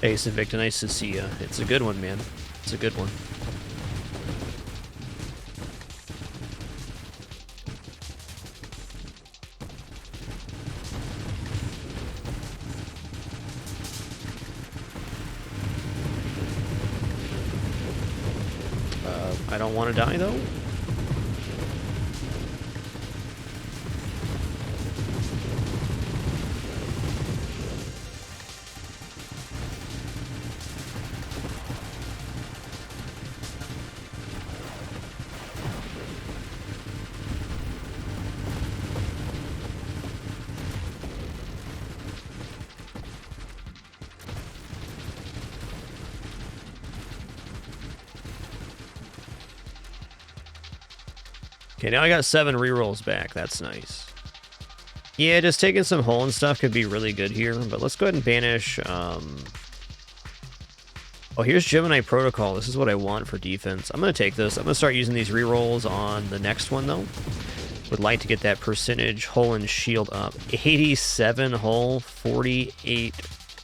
Hey, Invicta, nice to see ya. It's a good one, man. It's a good one. I don't want to die, though. Okay, now I got 7 rerolls back. That's nice. Yeah, just taking some hull and stuff could be really good here, but let's go ahead and banish... Oh, here's Gemini Protocol. This is what I want for defense. I'm going to take this. I'm going to start using these rerolls on the next one, though. Would like to get that percentage hull and shield up. 87 hull, 48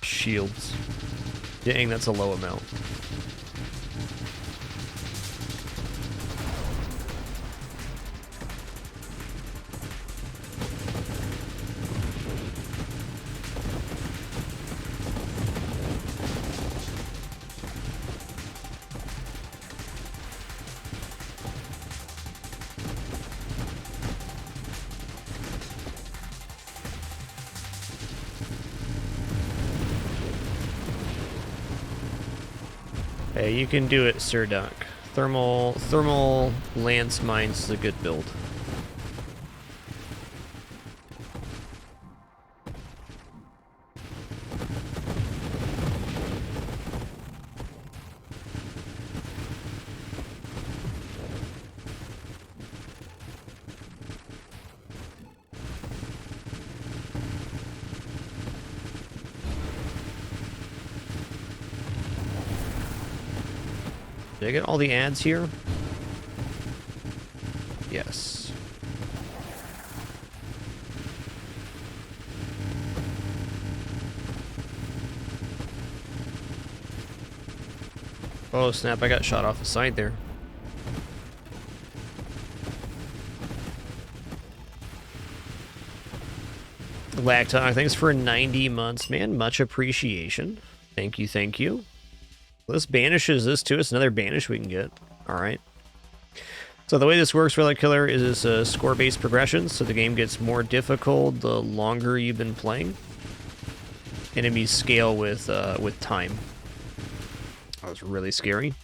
shields. Dang, that's a low amount. Hey, you can do it, Sir Duck. Thermal Lance Mines is a good build. Did I get all the ads here? Yes. Oh snap, I got shot off the side there. Lactalk, thanks for 90 months, man. Much appreciation. Thank you, thank you. This banishes this too. It's another banish we can get. All right. So the way this works, Relic Killer, is a score-based progression. So the game gets more difficult the longer you've been playing. Enemies scale with time. That was really scary.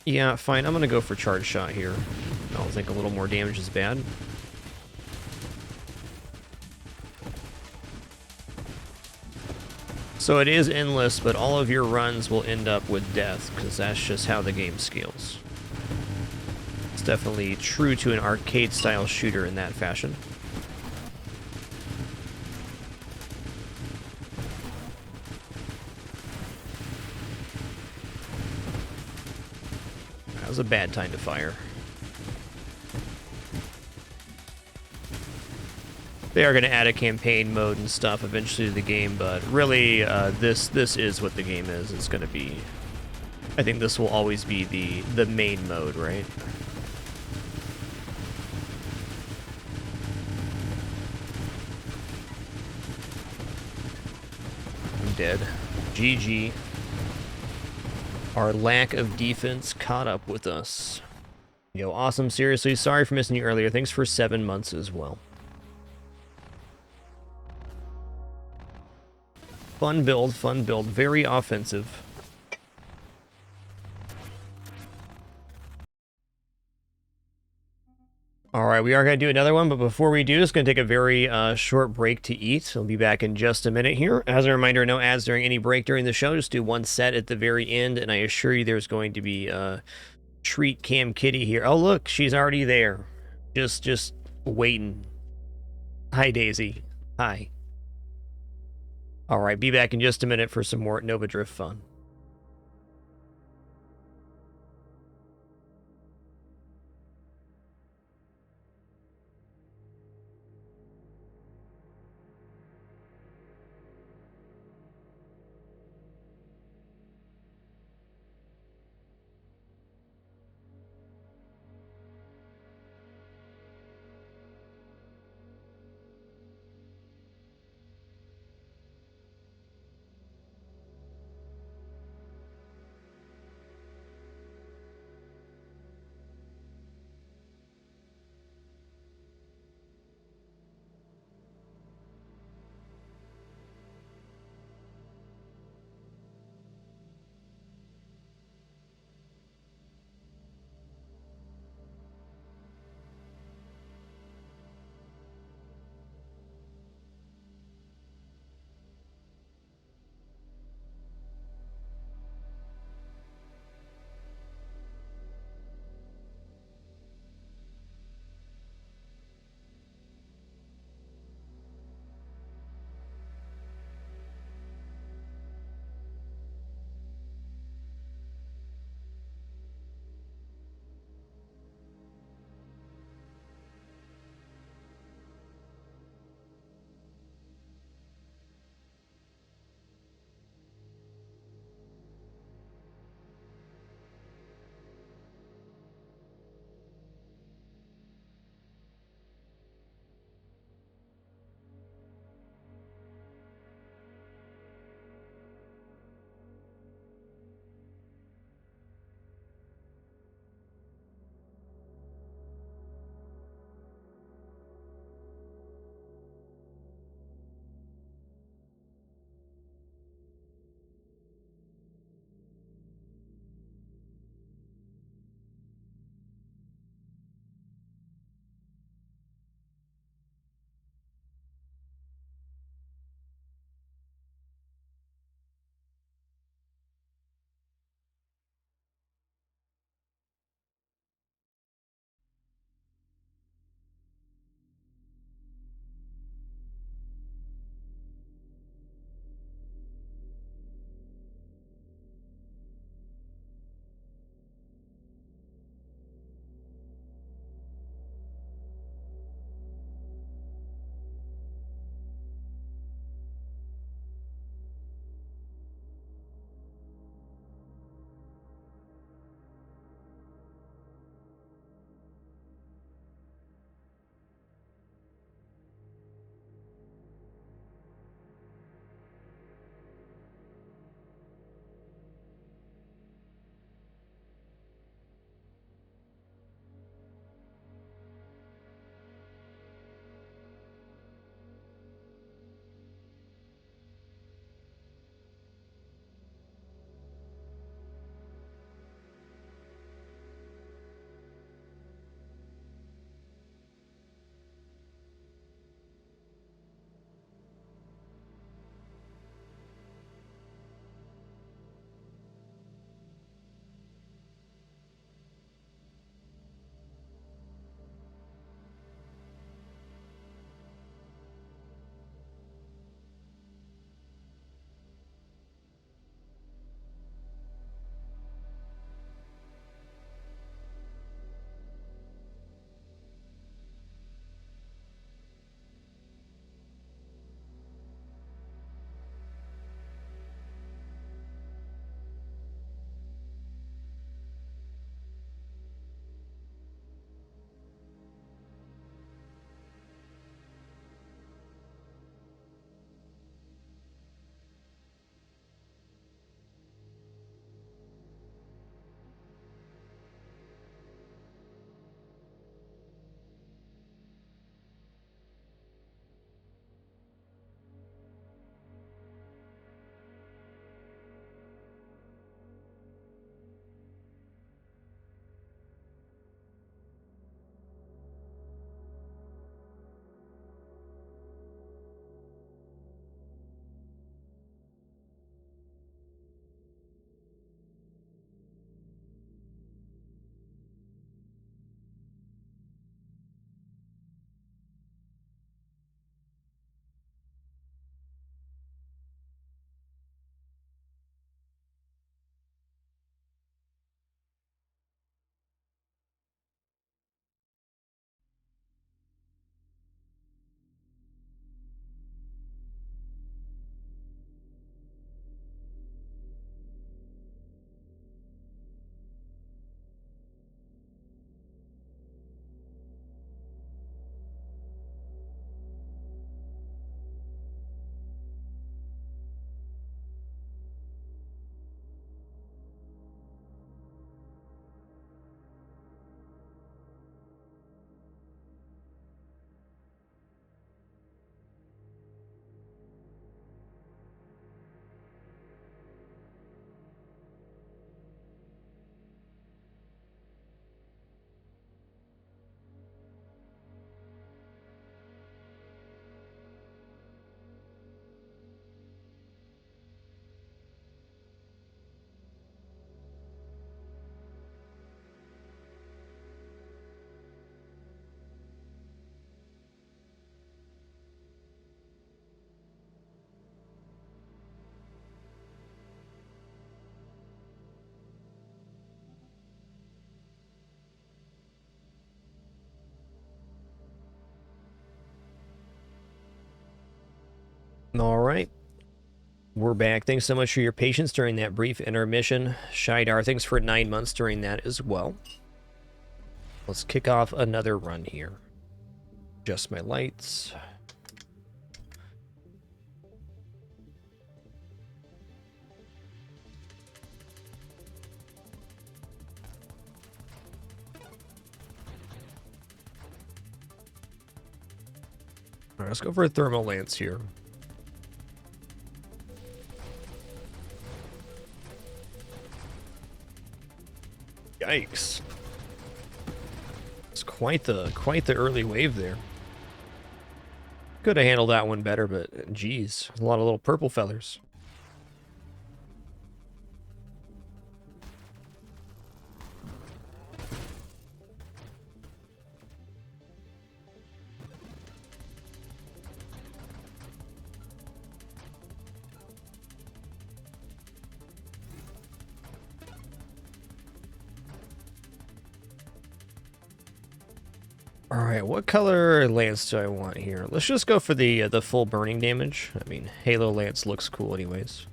Yeah, fine. I'm gonna go for Charge Shot here. I don't think a little more damage is bad. So it is endless, but all of your runs will end up with death, because that's just how the game scales. It's definitely true to an arcade-style shooter in that fashion. That was a bad time to fire. They are going to add a campaign mode and stuff eventually to the game, but really, this is what the game is. It's going to be... I think this will always be the main mode, right? I'm dead. GG. Our lack of defense caught up with us. Yo, awesome. Seriously, sorry for missing you earlier. Thanks for 7 months as well. Fun build, very offensive. Alright, we are going to do another one, but before we do, it's going to take a very short break to eat. We'll be back in just a minute here. As a reminder, no ads during any break during the show. Just do one set at the very end, and I assure you there's going to be treat Cam Kitty here. Oh, look, she's already there. Just waiting. Hi, Daisy. Hi. Alright, be back in just a minute for some more Nova Drift fun. All right. We're back. Thanks so much for your patience during that brief intermission. Shidar, thanks for 9 months during that as well. Let's kick off another run here. Adjust my lights. All right, let's go for a thermal lance here. Yikes. It's quite the early wave there. Could have handled that one better, but geez, a lot of little purple feathers. All right, what color lance do I want here? Let's just go for the full burning damage. I mean, Halo lance looks cool anyways.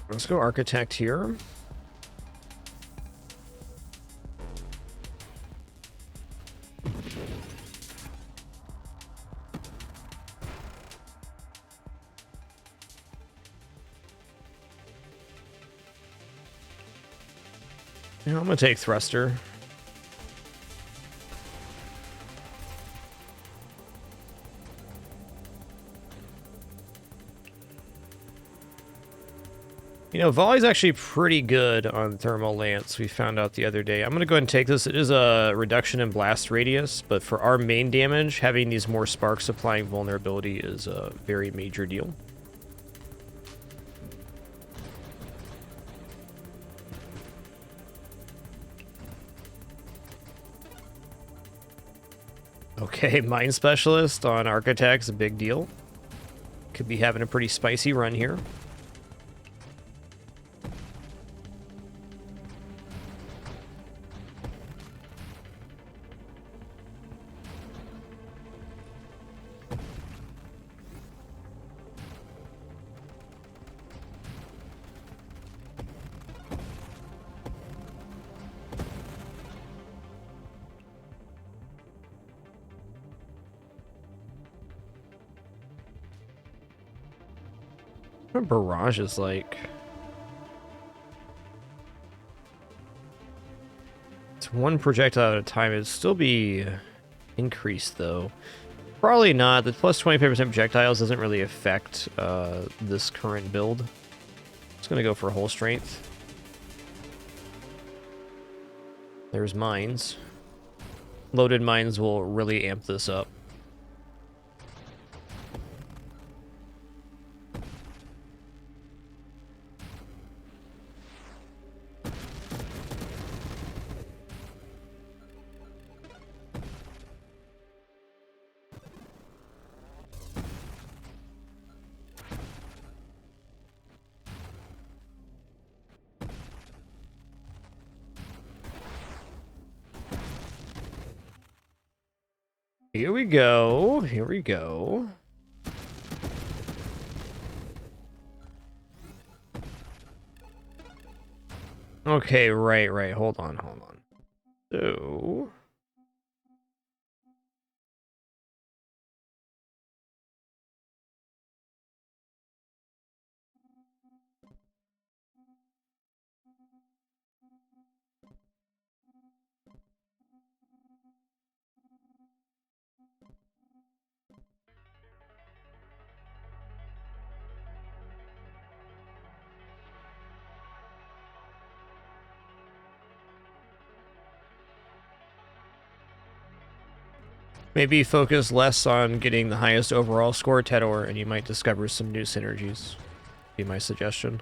Let's go Architect here. Yeah, I'm gonna take Thruster. You know, Volley's actually pretty good on Thermal Lance, we found out the other day. I'm going to go ahead and take this. It is a reduction in blast radius, but for our main damage, having these more sparks applying vulnerability is a very major deal. Okay, Mind Specialist on Architect's a big deal. Could be having a pretty spicy run here. What barrage is like? It's one projectile at a time. It'd still be increased though. Probably not. The plus 25% projectiles doesn't really affect this current build. Just gonna go for whole strength. There's mines. Loaded mines will really amp this up. Here we go. Here we go. Okay, right. Hold on. So... Maybe focus less on getting the highest overall score, Tedor, and you might discover some new synergies. Be my suggestion.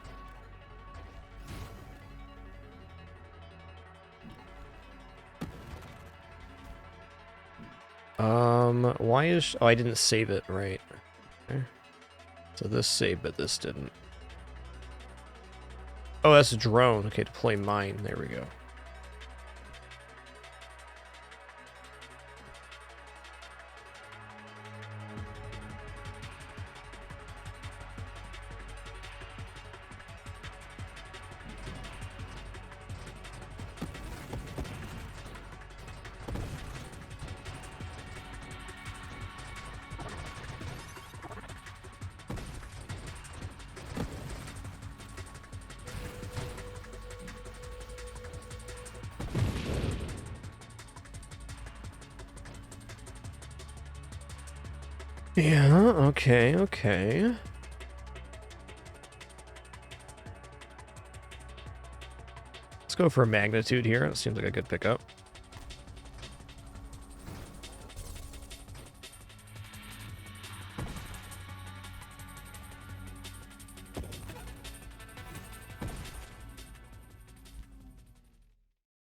Why is... Oh, I didn't save it, right. Okay. So this saved, but this didn't. Oh, that's a drone. Okay, deploy mine. There we go. Yeah, okay, okay. Let's go for magnitude here. It seems like a good pickup.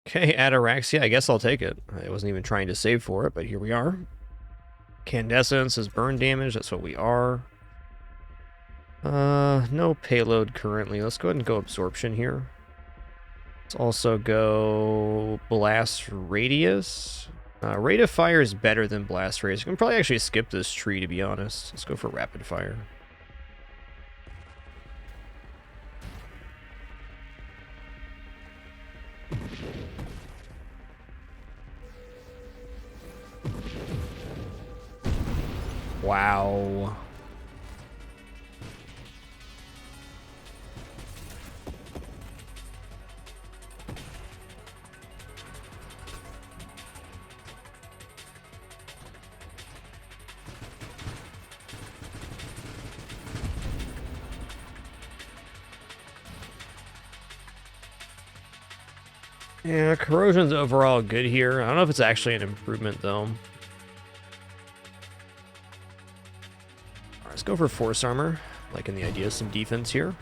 Okay, ataraxia. I guess I'll take it. I wasn't even trying to save for it, but here we are. Candescence is burn damage. That's what we are. No payload currently. Let's go ahead and go absorption here. Let's also go blast radius. Rate of fire is better than blast radius. You can probably actually skip this tree, to be honest. Let's go for rapid fire. Wow. Yeah, corrosion's overall good here. I don't know if it's actually an improvement, though. Alright, let's go for force armor. Liking the idea of some defense here.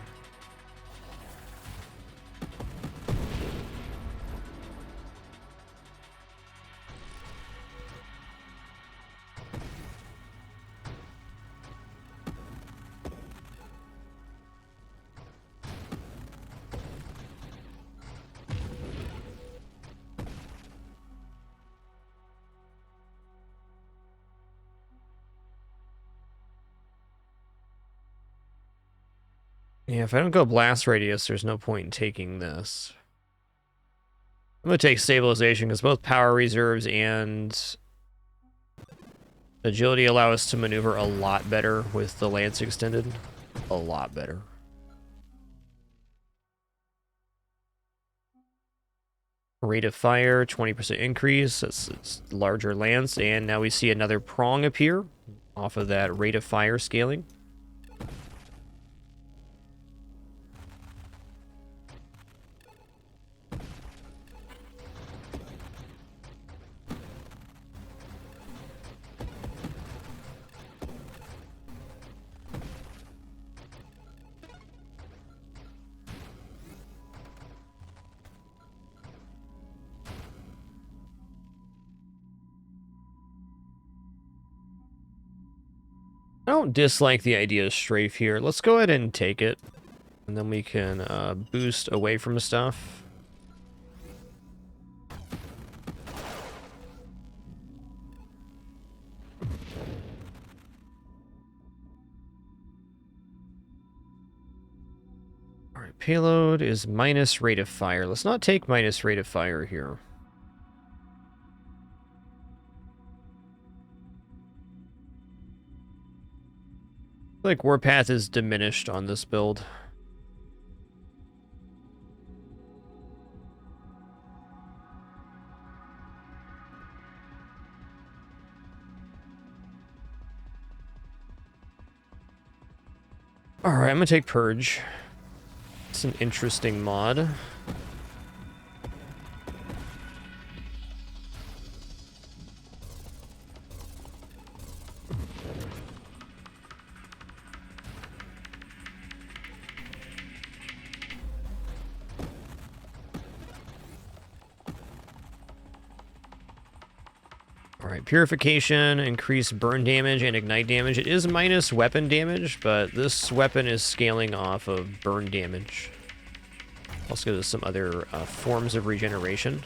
Yeah, if I don't go blast radius, there's no point in taking this. I'm going to take stabilization because both power reserves and agility allow us to maneuver a lot better with the lance extended. A lot better. Rate of fire, 20% increase. That's larger lance. And now we see another prong appear off of that rate of fire scaling. I don't dislike the idea of strafe here. Let's go ahead and take it. And then we can boost away from stuff. Alright, payload is minus rate of fire. Let's not take minus rate of fire here. Like warpath is diminished on this build. Alright, I'm gonna take Purge. It's an interesting mod. Alright, Purification, increased burn damage and ignite damage. It is minus weapon damage, but this weapon is scaling off of burn damage. Also gives us some other forms of regeneration.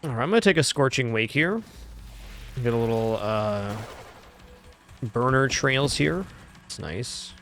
Alright, I'm going to take a Scorching Wake here. Get a little burner trails here. It's nice.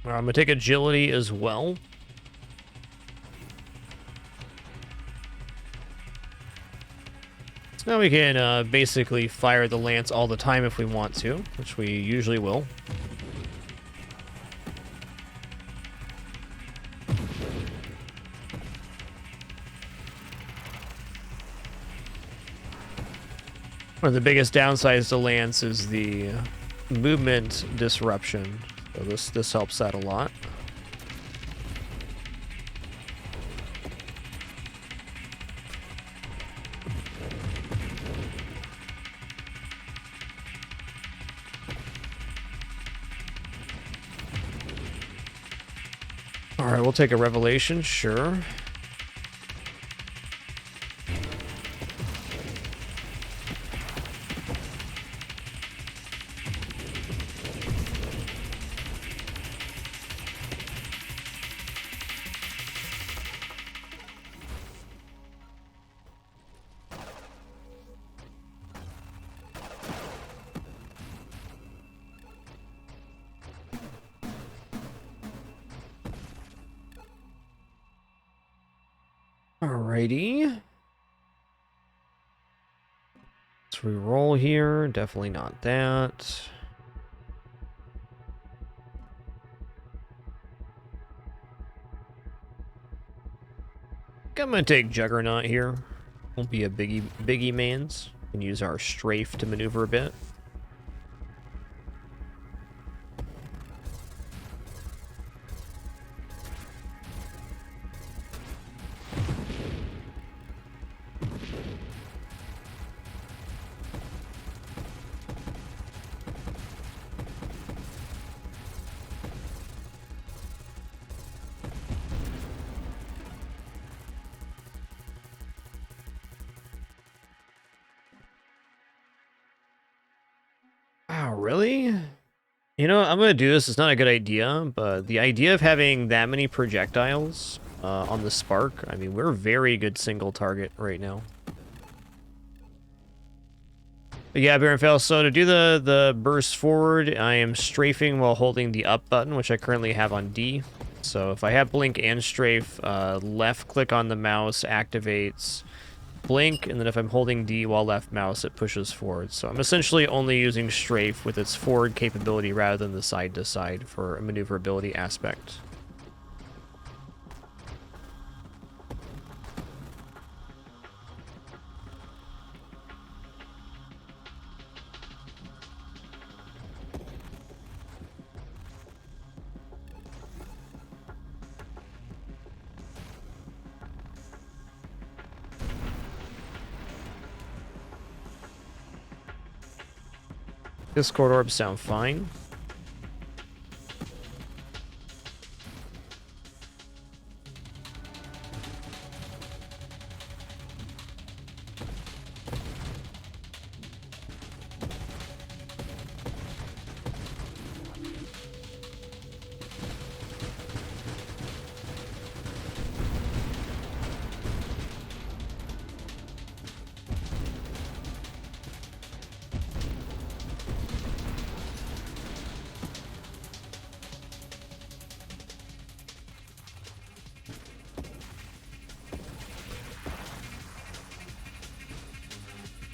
I'm going to take Agility as well. So now we can basically fire the lance all the time if we want to, which we usually will. One of the biggest downsides to lance is the movement disruption. So this helps that a lot. All right, we'll take a Revelation, sure. Alrighty. Let's re-roll here. Definitely not that. I'm gonna take Juggernaut here. Won't be a biggie mans. Can use our strafe to maneuver a bit. Wow, really? You know, I'm gonna do this. It's not a good idea, but the idea of having that many projectiles on the spark, I mean, we're a very good single target right now. But yeah, Baron fails. So to do the burst forward, I am strafing while holding the up button, which I currently have on D. So if I have blink and strafe, left click on the mouse activates blink, and then if I'm holding D while left mouse, it pushes forward. So I'm essentially only using strafe with its forward capability rather than the side to side for a maneuverability aspect. Discord orbs sound fine.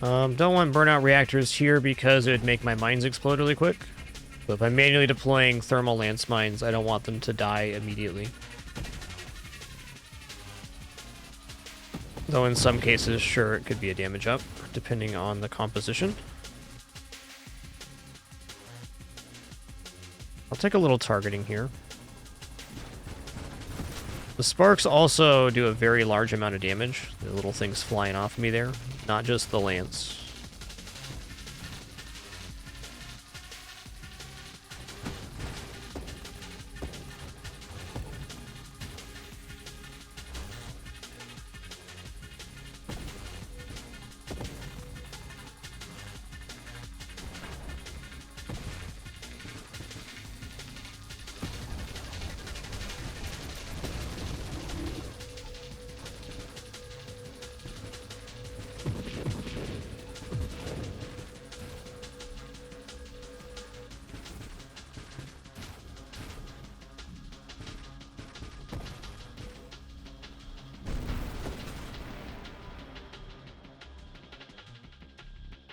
Don't want burnout reactors here because it would make my mines explode really quick. So if I'm manually deploying thermal lance mines, I don't want them to die immediately. Though in some cases, sure, it could be a damage up, depending on the composition. I'll take a little targeting here. The sparks also do a very large amount of damage. The little things flying off me there, not just the lance.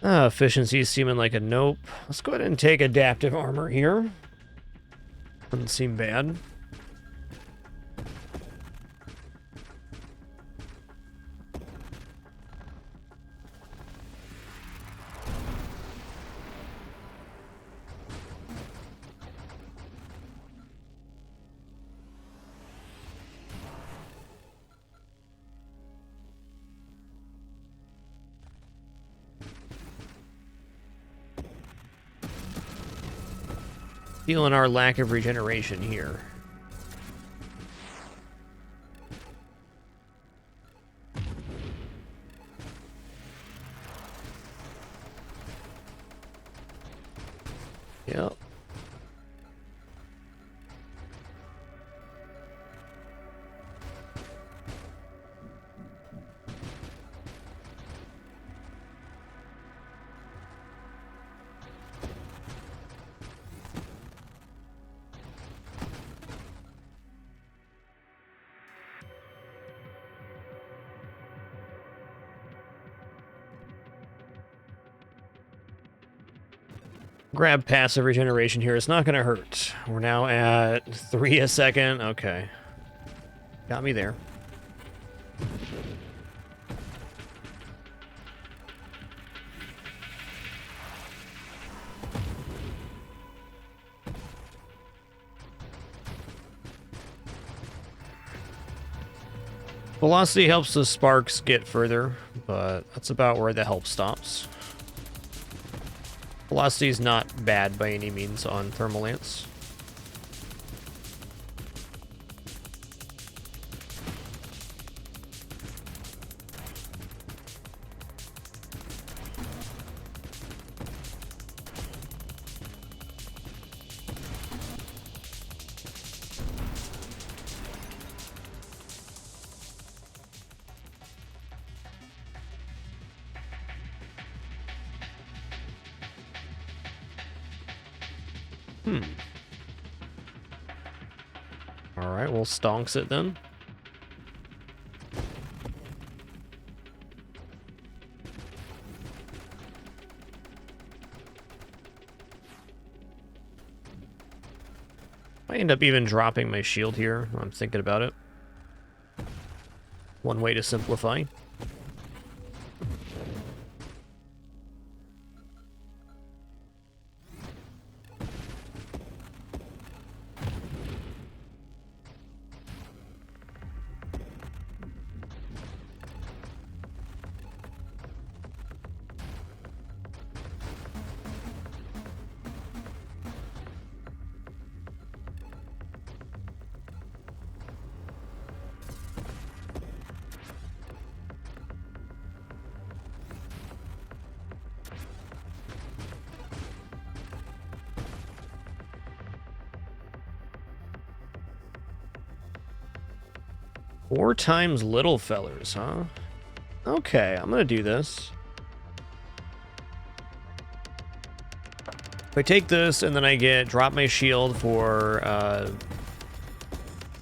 Efficiency is seeming like a nope. Let's go ahead and take adaptive armor here. Doesn't seem bad. Feeling our lack of regeneration here. Yep. Grab passive regeneration here. It's not going to hurt. We're now at 3 a second. Okay. Got me there. Velocity helps the sparks get further, but that's about where the help stops. Velocity is not bad by any means on thermal lance. Alright, we'll stonks it then. I end up even dropping my shield here. I'm thinking about it. One way to simplify. Four times little fellers, huh? Okay, I'm gonna do this. If I take this and then I drop my shield for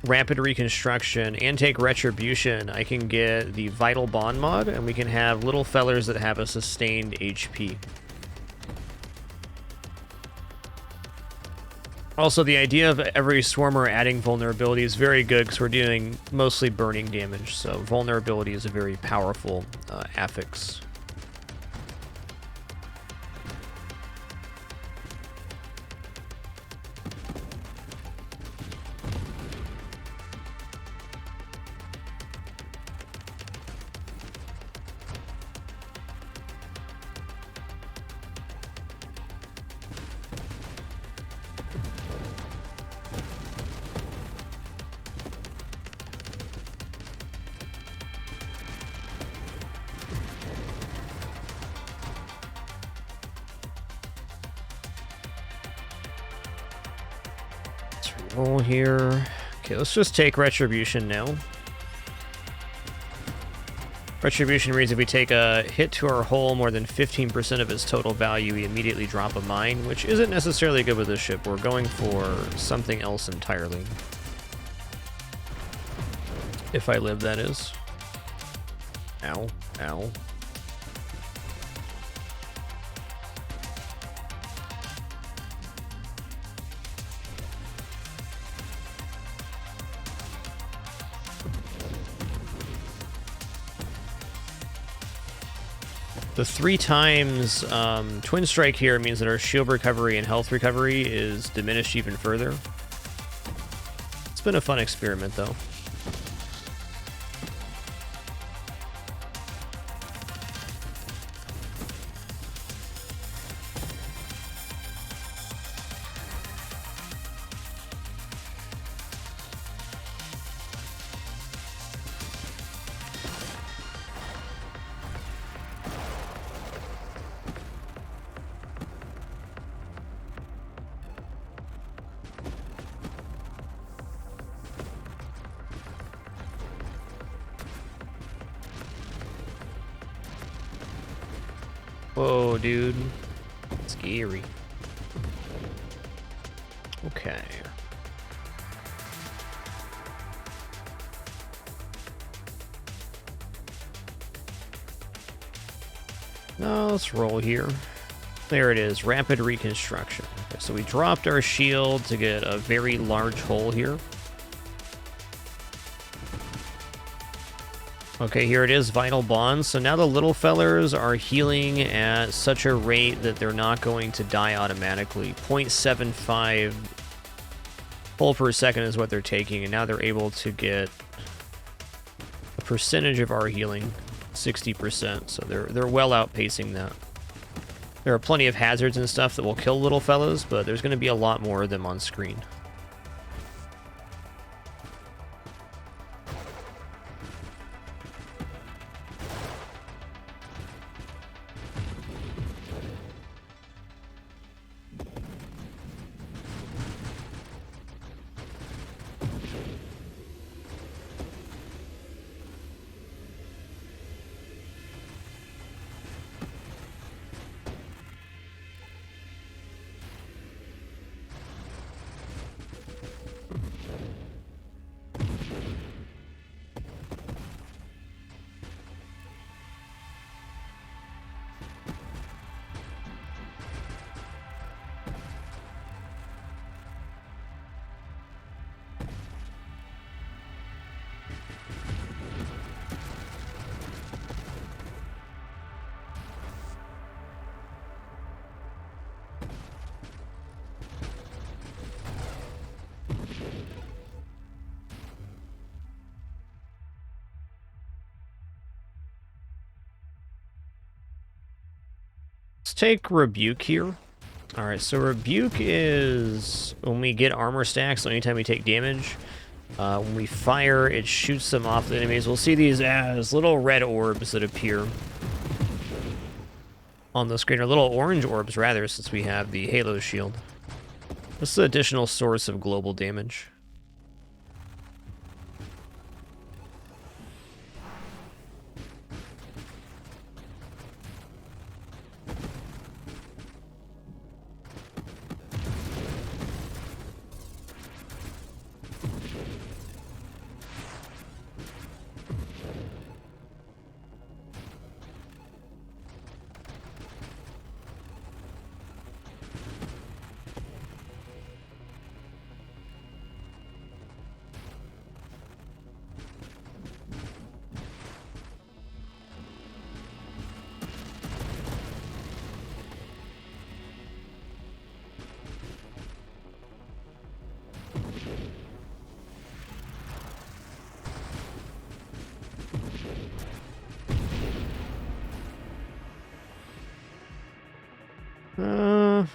Rapid Reconstruction and take Retribution, I can get the Vital Bond mod, and we can have little fellers that have a sustained HP. Also, the idea of every Swarmer adding vulnerability is very good because we're doing mostly burning damage, so vulnerability is a very powerful affix. Roll here. Okay, let's just take Retribution now. Retribution reads if we take a hit to our hull more than 15% of its total value, we immediately drop a mine, which isn't necessarily good with this ship. We're going for something else entirely. If I live, that is. Ow. Ow. The 3 times Twin Strike here means that our shield recovery and health recovery is diminished even further. It's been a fun experiment, though. Whoa, dude. Scary. Okay. Now let's roll here. There it is, Rapid Reconstruction. Okay, so we dropped our shield to get a very large hole here. Okay, here it is, Vital Bonds. So now the little fellers are healing at such a rate that they're not going to die automatically. 0.75 pull per second is what they're taking, and now they're able to get a percentage of our healing, 60%. So they're well outpacing that. There are plenty of hazards and stuff that will kill little fellas, but there's going to be a lot more of them on screen. Let's take Rebuke here. Alright, so Rebuke is when we get armor stacks, so anytime we take damage, when we fire, it shoots them off the enemies. We'll see these as little red orbs that appear on the screen, or little orange orbs, rather, since we have the Halo shield. This is an additional source of global damage.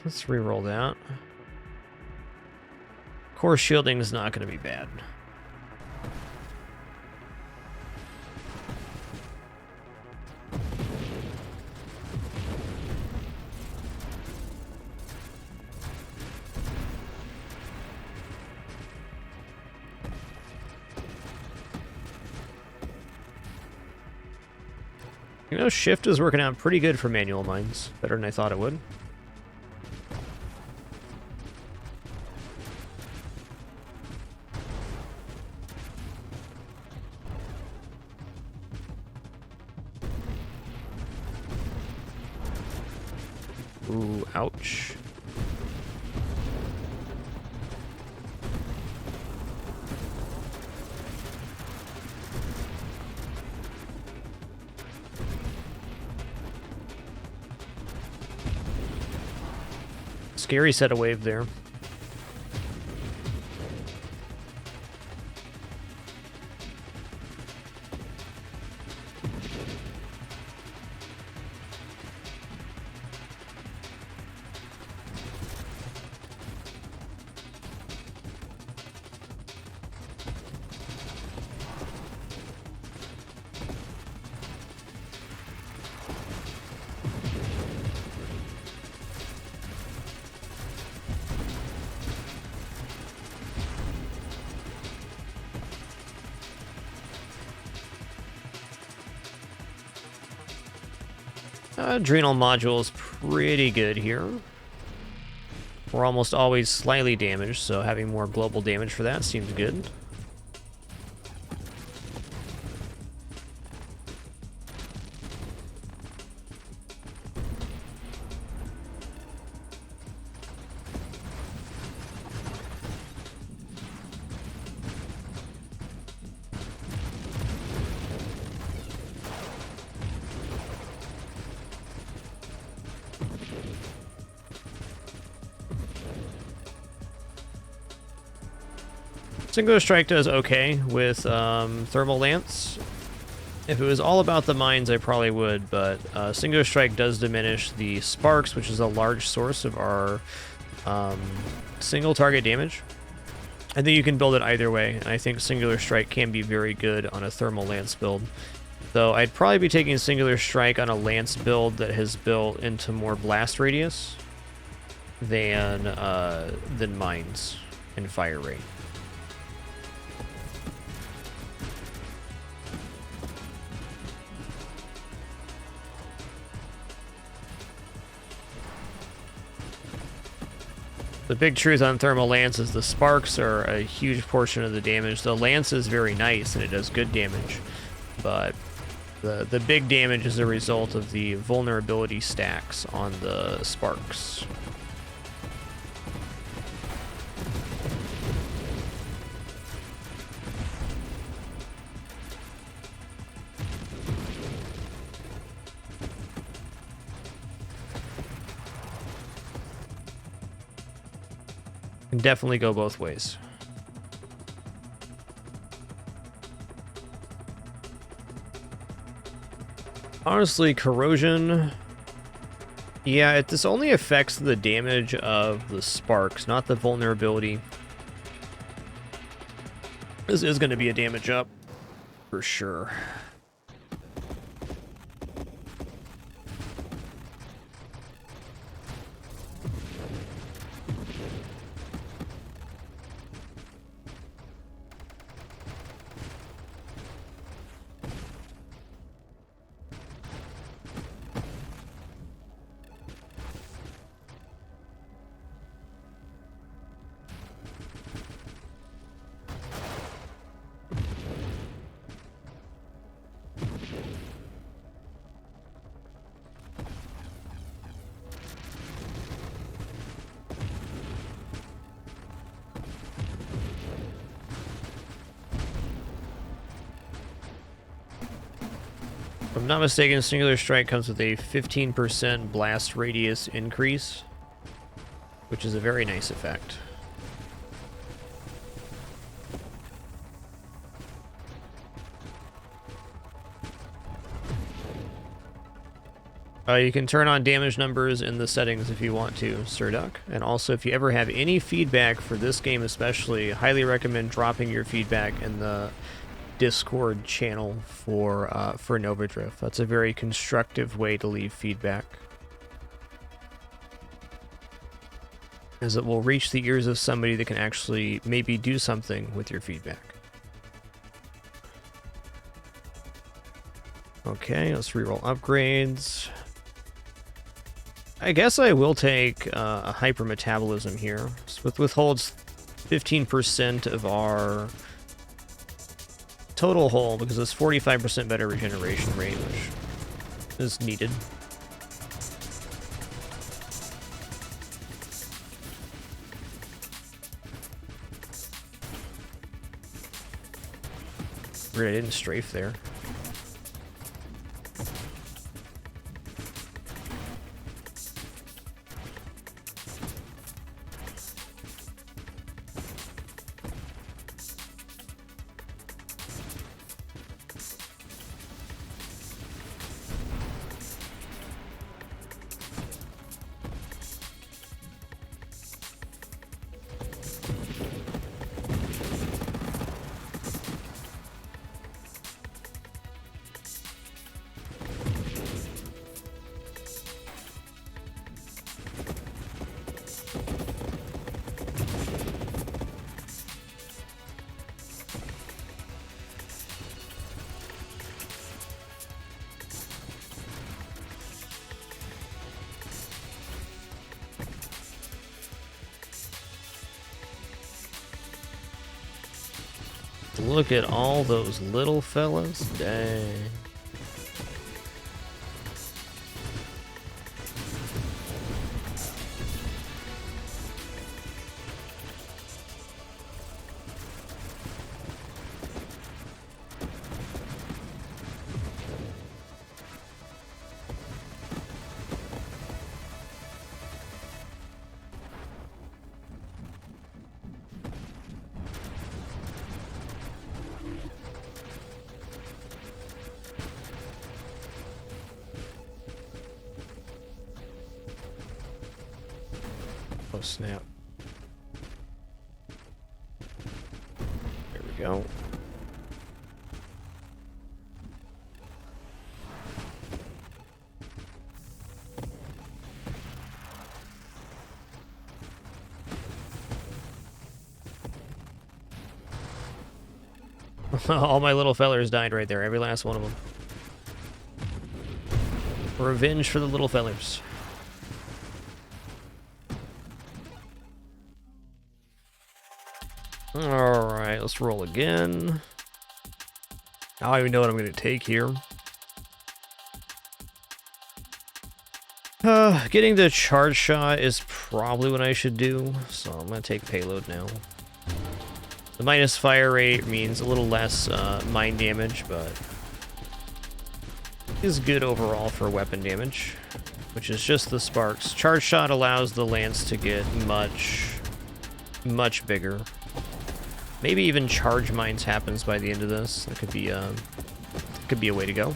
Let's re-roll that. Core shielding is not going to be bad. You know, shift is working out pretty good for manual mines. Better than I thought it would. Ooh, ouch. Scary set of wave there. Adrenal module is pretty good here. We're almost always slightly damaged, so having more global damage for that seems good. Singular Strike does okay with Thermal Lance. If it was all about the mines, I probably would, but Singular Strike does diminish the sparks, which is a large source of our single target damage. I think you can build it either way, and I think Singular Strike can be very good on a Thermal Lance build. Though I'd probably be taking Singular Strike on a Lance build that has built into more blast radius than mines and fire rate. The big truth on Thermal Lance is the sparks are a huge portion of the damage. The Lance is very nice and it does good damage, but the big damage is a result of the vulnerability stacks on the sparks. Can definitely go both ways. Honestly, corrosion, yeah, this only affects the damage of the sparks, not the vulnerability. This is going to be a damage up for sure. If I'm not mistaken, Singular Strike comes with a 15% blast radius increase, which is a very nice effect. You can turn on damage numbers in the settings if you want to, Sir Duck. And also, if you ever have any feedback for this game especially, highly recommend dropping your feedback in the Discord channel for Nova Drift. That's a very constructive way to leave feedback, as it will reach the ears of somebody that can actually maybe do something with your feedback. Okay, let's reroll upgrades. I guess I will take a hypermetabolism here. So withholds 15% of our total hull because it's 45% better regeneration rate, which is needed. Weird, I didn't strafe there. Look at all those little fellas. Dang. Oh, snap. There we go. All my little fellers died right there, every last one of them. Revenge for the little fellers. Alright, let's roll again. I don't even know what I'm going to take here. Getting the charge shot is probably what I should do, so I'm going to take payload now. The minus fire rate means a little less mine damage, but is good overall for weapon damage, which is just the sparks. Charge shot allows the lance to get much bigger. Maybe even charge mines happens by the end of this. That could be a way to go.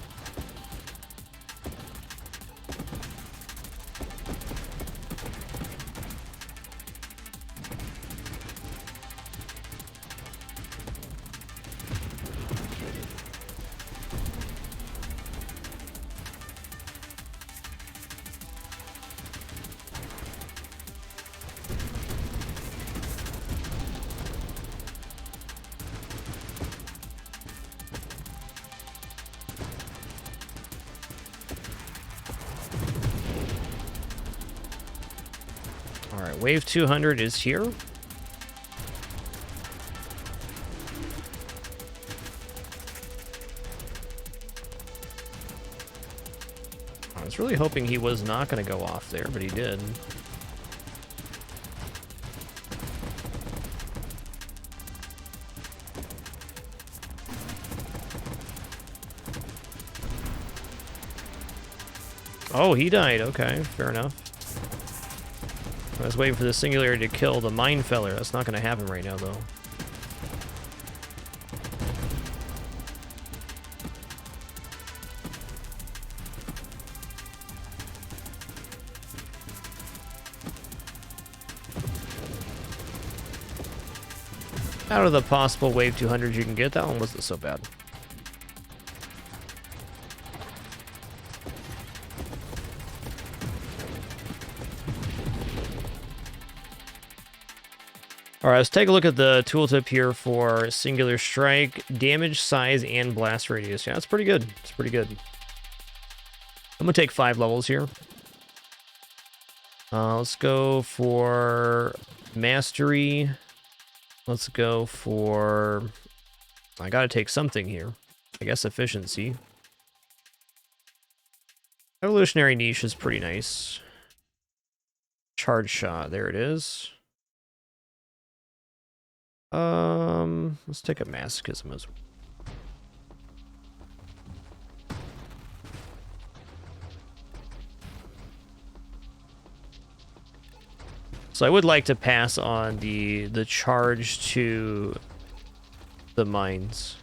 Alright, wave 200 is here. I was really hoping he was not going to go off there, but he did. Oh, he died. Okay, fair enough. I was waiting for the singularity to kill the mine feller. That's not going to happen right now, though. Out of the possible wave 200s you can get, that one wasn't so bad. All right, let's take a look at the tooltip here for Singular Strike, damage, size, and blast radius. Yeah, that's pretty good. It's pretty good. I'm going to take 5 levels here. Let's go for Mastery. Let's go for... I got to take something here. I guess Efficiency. Evolutionary Niche is pretty nice. Charge Shot, there it is. Let's take a Masochism as well. So I would like to pass on the charge to the mines.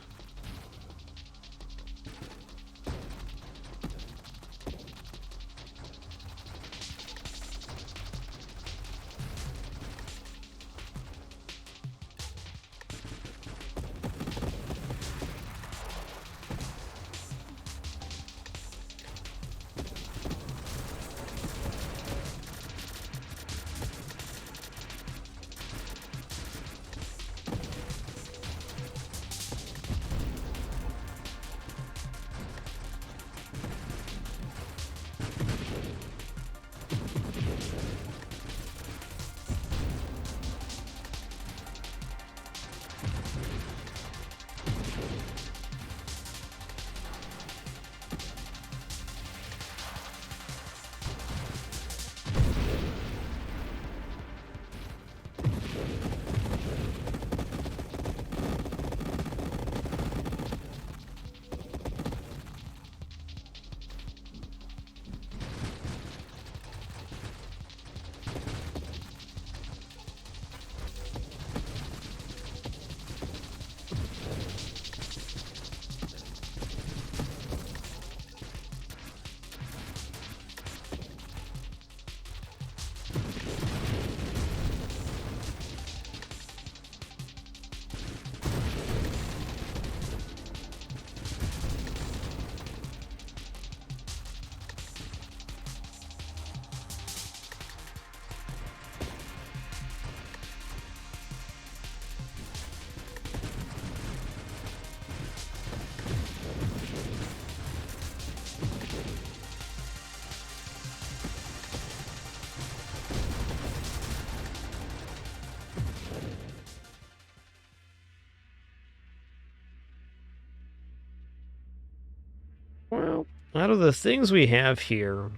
Well, out of the things we have here,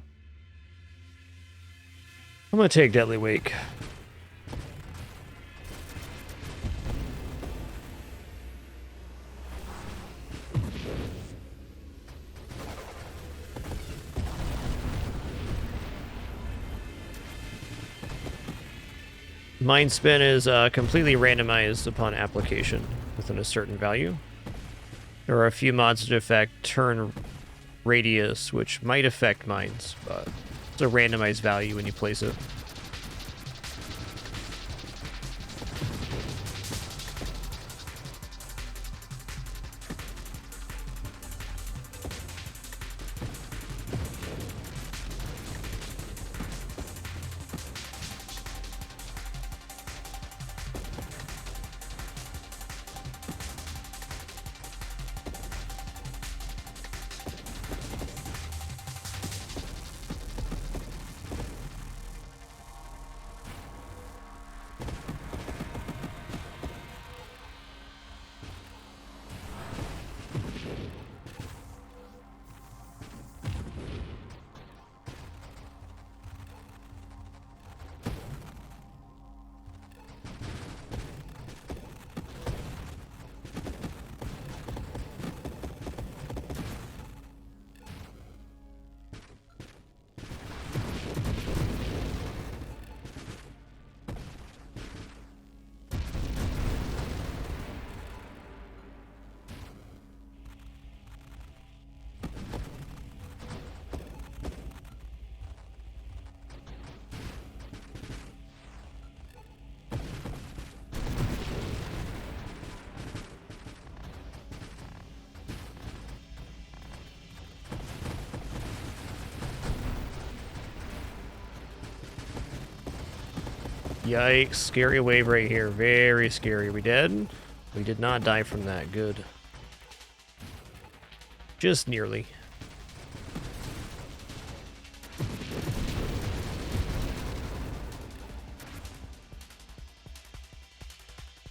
I'm going to take Deadly Wake. Mind Spin is completely randomized upon application within a certain value. There are a few mods that affect turn radius, which might affect mines, but it's a randomized value when you place it. Yikes, scary wave right here. Very scary. We dead? We did not die from that. Good. Just nearly.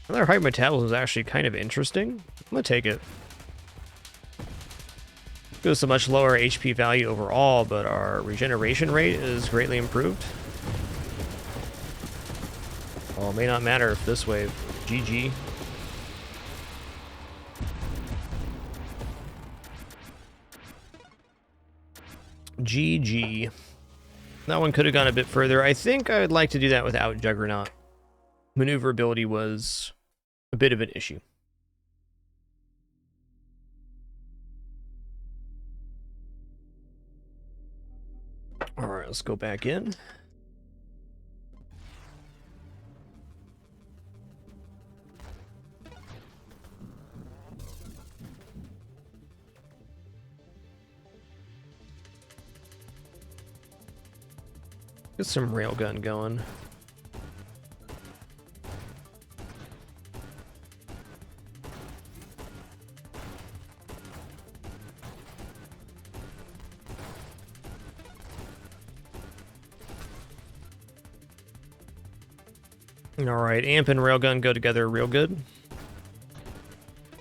Another high metabolism is actually kind of interesting. I'm gonna take it. Goes to much lower HP value overall, but our regeneration rate is greatly improved. Well, it may not matter if this wave. GG. GG. That one could have gone a bit further. I think I would like to do that without Juggernaut. Maneuverability was a bit of an issue. All right, let's go back in. Get some railgun going. Alright, amp and railgun go together real good.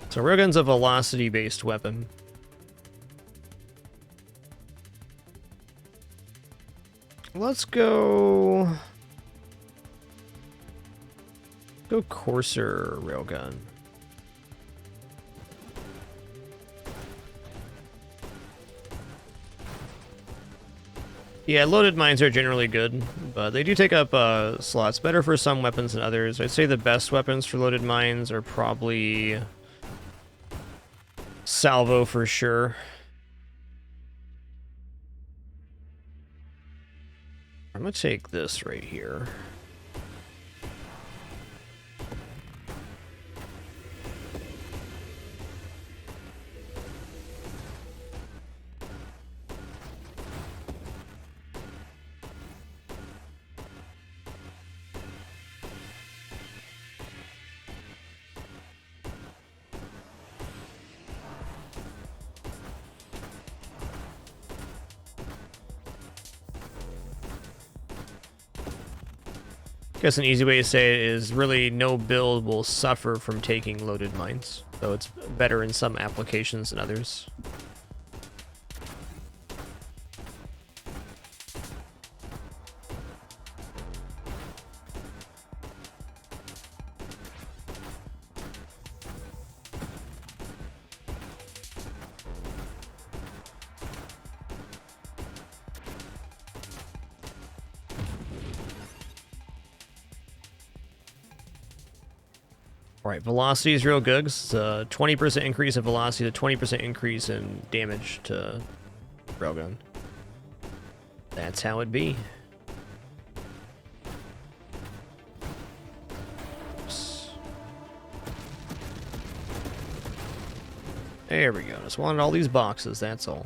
So railgun's a velocity-based weapon. Let's go Courser railgun. Yeah, loaded mines are generally good, but they do take up slots. Better for some weapons than others. I'd say the best weapons for loaded mines are probably salvo for sure. I'm gonna take this right here. I guess an easy way to say it is really no build will suffer from taking loaded mines, though it's better in some applications than others. Alright, velocity is real good. It's a 20% increase in velocity to 20% increase in damage to railgun. That's how it be. Oops. There we go. Just wanted all these boxes, that's all.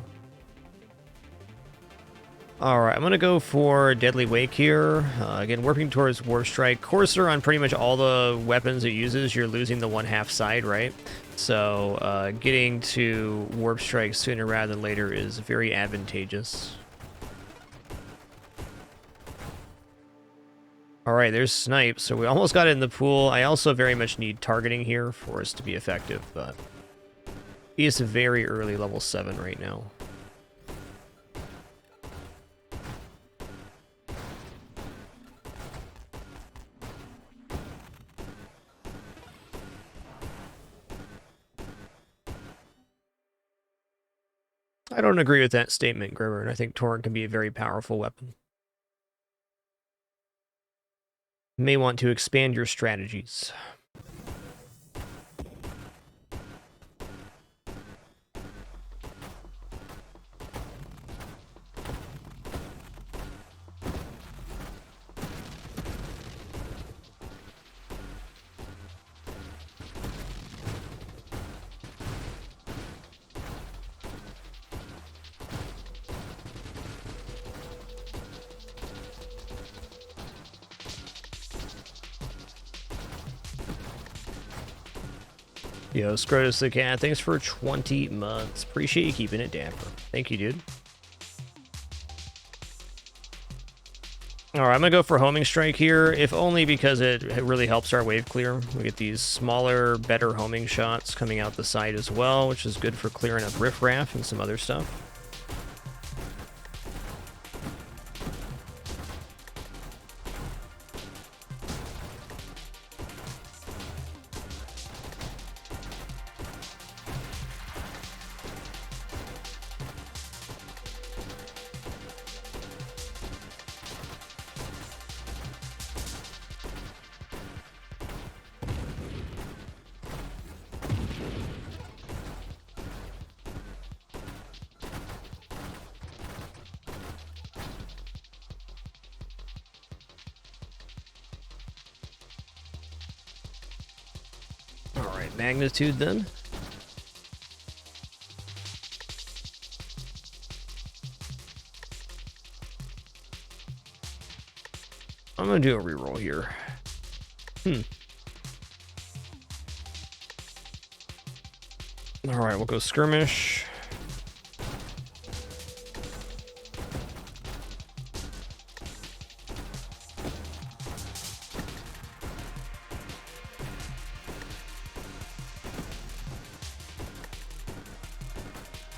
Alright, I'm going to go for Deadly Wake here. Again, working towards Warp Strike. Courser on pretty much all the weapons it uses, you're losing the one-half side, right? So, getting to Warp Strike sooner rather than later is very advantageous. Alright, there's Snipe, so we almost got it in the pool. I also very much need targeting here for us to be effective, but he is very early level 7 right now. I don't agree with that statement, Grimmer, and I think Torrent can be a very powerful weapon. You may want to expand your strategies. Yo, Scrotus the Cat, thanks for 20 months. Appreciate you keeping it dapper. Thank you, dude. Alright, I'm gonna go for Homing Strike here, if only because it really helps our wave clear. We get these smaller, better homing shots coming out the side as well, which is good for clearing up riffraff and some other stuff. Magnitude then. I'm gonna do a reroll here. Alright, we'll go skirmish.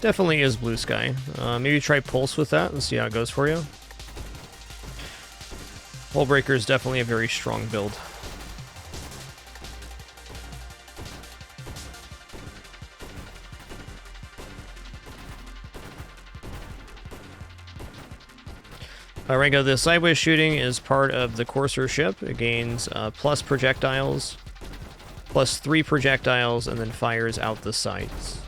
Definitely is blue sky. Maybe try pulse with that and see how it goes for you. Hullbreaker is definitely a very strong build. Rango, the sideways shooting is part of the Courser ship. It gains plus projectiles, plus 3 projectiles, and then fires out the sides.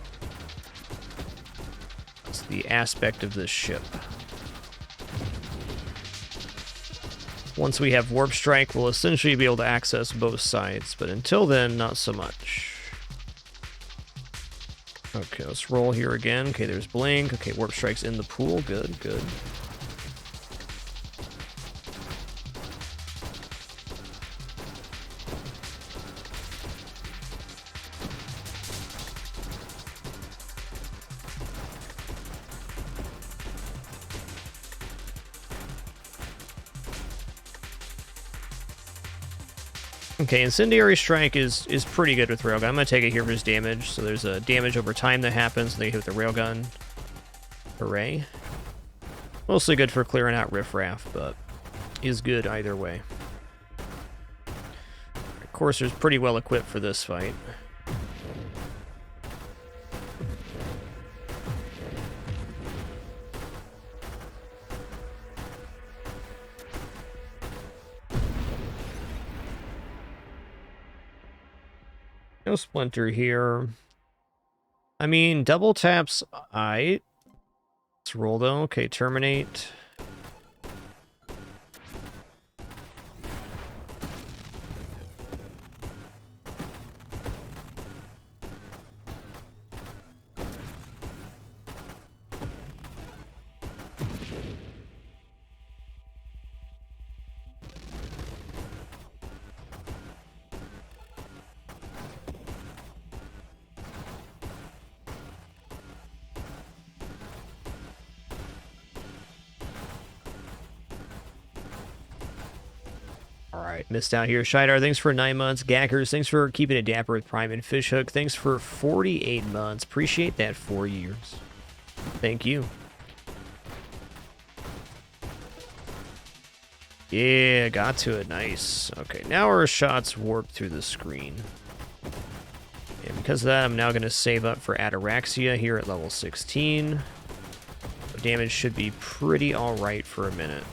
That's the aspect of this ship. Once we have Warp Strike, we'll essentially be able to access both sides, but until then, not so much. Okay, let's roll here again. Okay, there's Blink. Okay, Warp Strike's in the pool. Good, good. Okay, Incendiary Strike is pretty good with Railgun. I'm going to take it here for his damage. So there's a damage over time that happens, and they hit with the Railgun. Hooray. Mostly good for clearing out riffraff, but is good either way. Courser's pretty well equipped for this fight. No Splinter here. I mean, double taps, aight. Let's roll though. Okay, terminate. Alright, missed out here. Shidar, thanks for 9 months. Gackers, thanks for keeping it dapper with Prime and Fishhook. Thanks for 48 months. Appreciate that 4 years. Thank you. Yeah, got to it. Nice. Okay, now our shots warp through the screen. And because of that, I'm now going to save up for Ataraxia here at level 16. The damage should be pretty alright for a minute.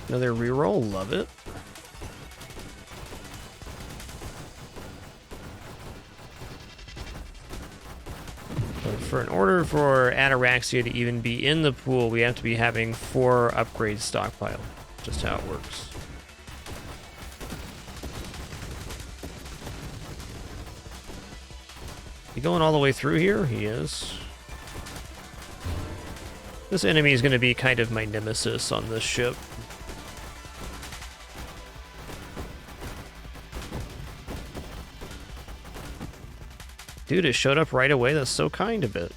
Another reroll, love it. In order for Ataraxia to even be in the pool, we have to be having 4 upgrades stockpile. Just how it works. He going all the way through here? He is. This enemy is going to be kind of my nemesis on this ship. Dude, it showed up right away. That's so kind of it.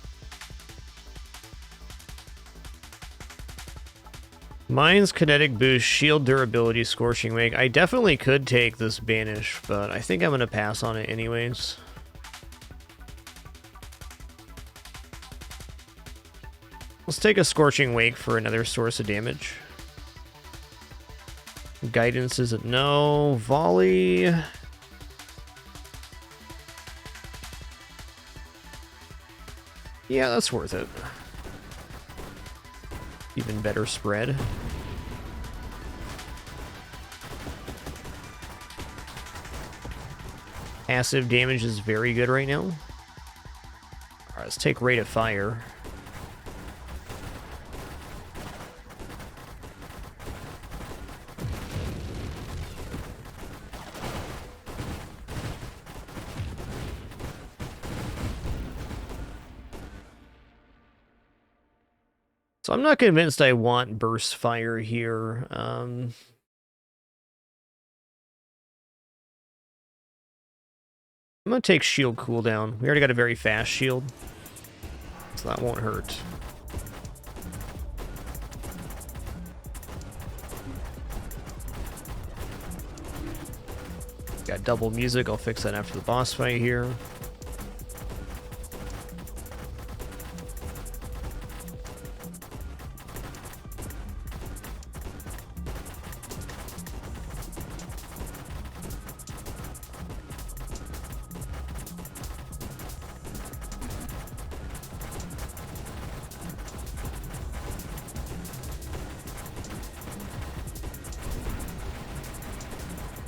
Mine's kinetic boost, shield durability, scorching wake. I definitely could take this banish, but I think I'm going to pass on it anyways. Let's take a scorching wake for another source of damage. Guidance is a no. Volley. Yeah, that's worth it. Even better spread. Passive damage is very good right now. Alright, let's take rate of fire. So I'm not convinced I want burst fire here. I'm going to take shield cooldown. We already got a very fast shield, so that won't hurt. Got double music. I'll fix that after the boss fight here.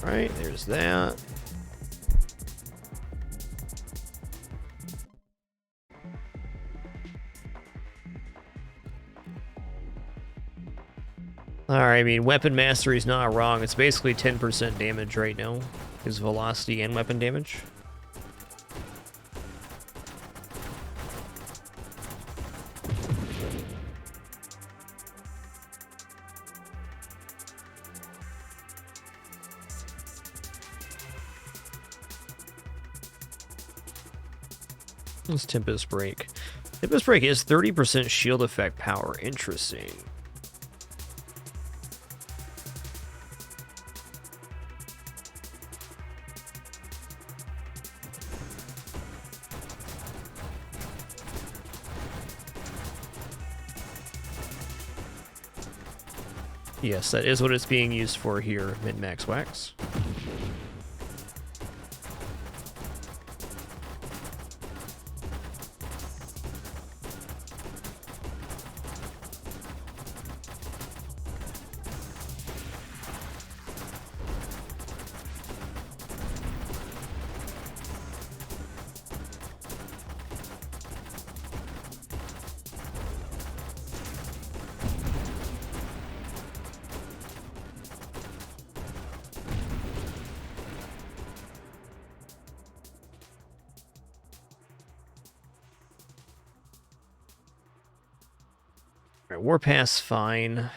Alright, there's that. Alright, I mean, weapon mastery is not wrong. It's basically 10% damage right now. Is velocity and weapon damage. Let's Tempest Break. Tempest Break is 30% shield effect power. Interesting. Yes, that is what it's being used for here, Min-Max Wax. Warpath's fine.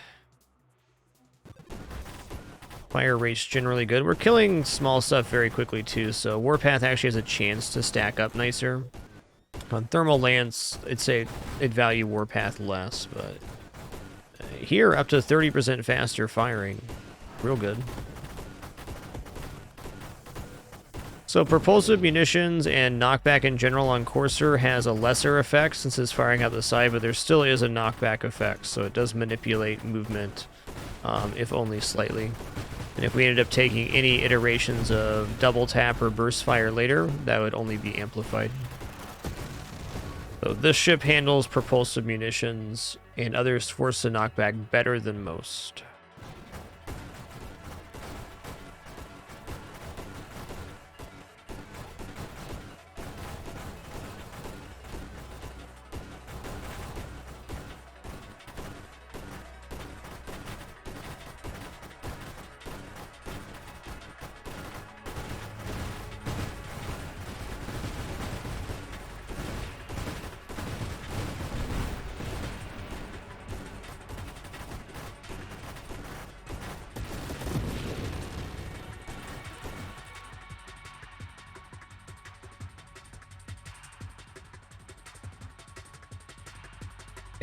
Fire rate's generally good. We're killing small stuff very quickly too, so Warpath actually has a chance to stack up nicer. On Thermal Lance, it'd value Warpath less, but here up to 30% faster firing. Real good. So propulsive munitions and knockback in general on Courser has a lesser effect since it's firing out the side, but there still is a knockback effect, so it does manipulate movement, if only slightly. And if we ended up taking any iterations of double tap or burst fire later, that would only be amplified. So this ship handles propulsive munitions and others force the knockback better than most.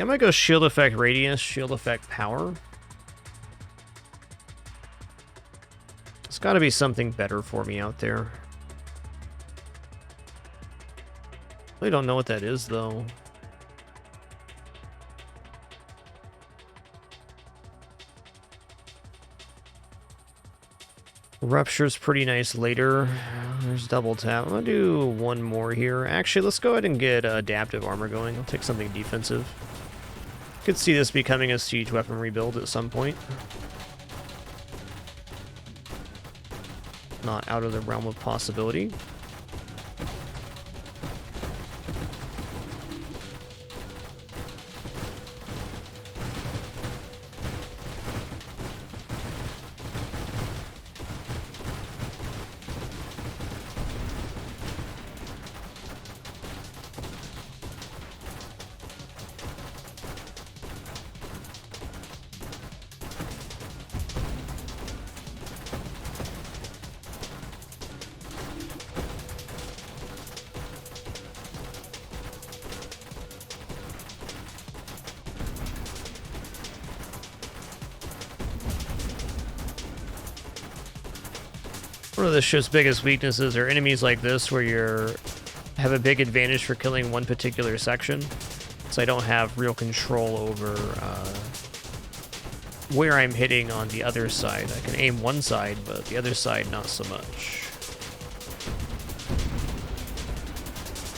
I might go shield effect radius, shield effect power. There's got to be something better for me out there. I really don't know what that is, though. Rupture's pretty nice later. There's double tap. I'm gonna do one more here. Actually, let's go ahead and get adaptive armor going. I'll take something defensive. Could see this becoming a siege weapon rebuild at some point. Not out of the realm of possibility. One of the ship's biggest weaknesses are enemies like this where you have a big advantage for killing one particular section. So I don't have real control over where I'm hitting on the other side. I can aim one side, but the other side not so much.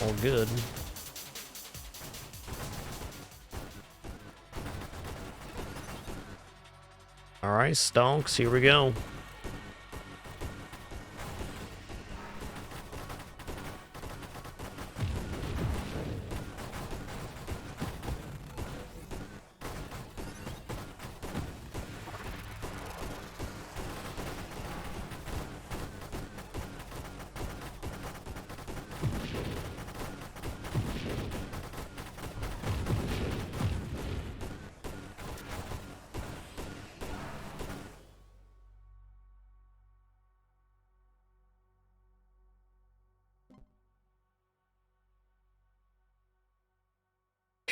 All good. Alright, stonks, here we go.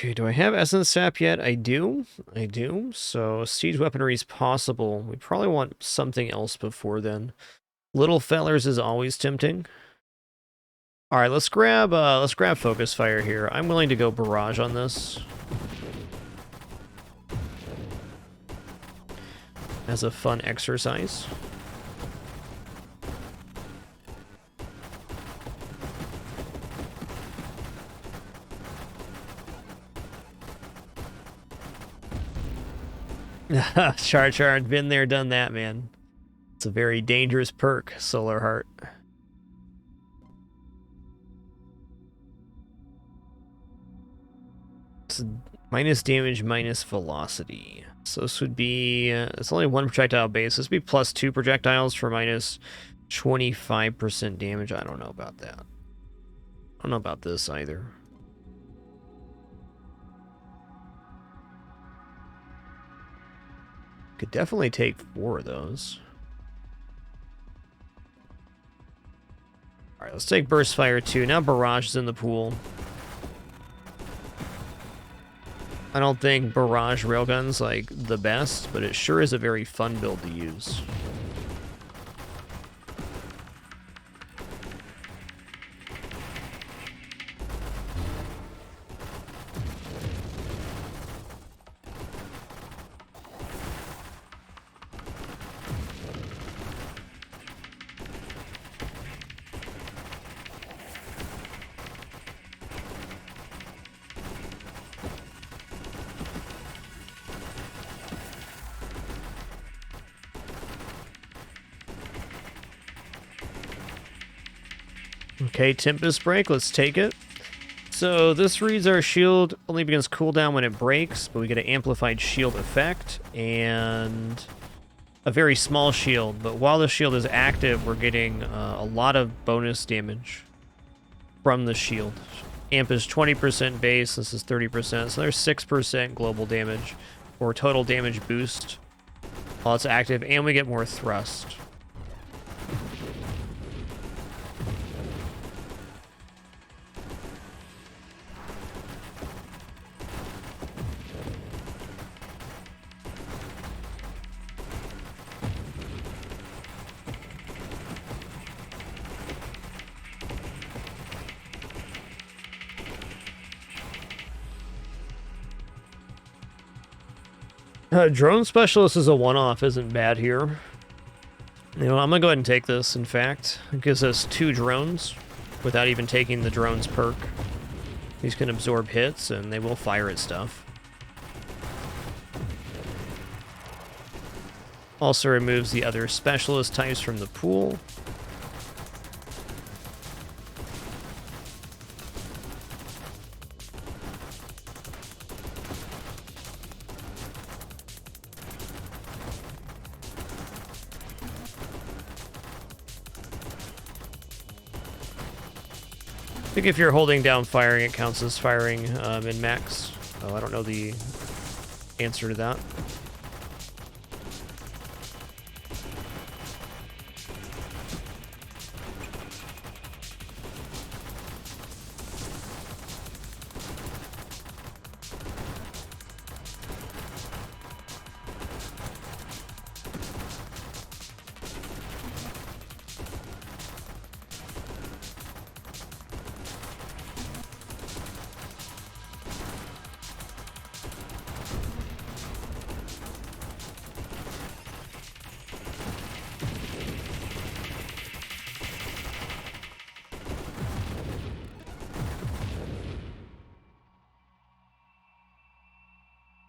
Okay, do I have Essence Sap yet? I do. I do. So siege weaponry is possible. We probably want something else before then. Little fellers is always tempting. All right, let's grab focus fire here. I'm willing to go barrage on this. As a fun exercise. Char, been there, done that, man. It's a very dangerous perk, Solar Heart. It's minus damage, minus velocity. So this would be, it's only one projectile base. This would be plus 2 projectiles for minus 25% damage. I don't know about that. I don't know about this either. Could definitely take 4 of those. Alright, let's take Burst Fire 2. Now Barrage is in the pool. I don't think Barrage Railgun's like the best, but it sure is a very fun build to use. Okay, Tempest Break, let's take it. So this reads our shield only begins cooldown when it breaks, but we get an amplified shield effect and a very small shield. But while the shield is active, we're getting a lot of bonus damage from the shield. Amp is 20% base, this is 30%, so there's 6% global damage or total damage boost while it's active, and we get more thrust. Drone Specialist is a one-off, isn't bad here. You know, I'm gonna go ahead and take this, in fact. It gives us 2 drones without even taking the drones perk. These can absorb hits, and they will fire at stuff. Also removes the other specialist types from the pool. I think if you're holding down firing, it counts as firing in max. Oh, I don't know the answer to that.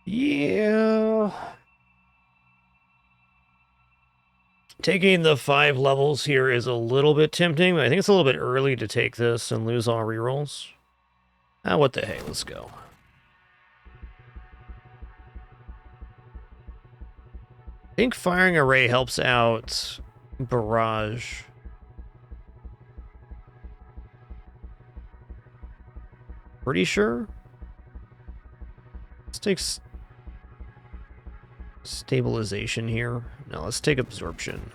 Yeah. Taking the 5 levels here is a little bit tempting, but I think it's a little bit early to take this and lose all rerolls. Ah, what the heck, let's go. I think firing array helps out barrage. Pretty sure? Let's take stabilization here. No, let's take absorption.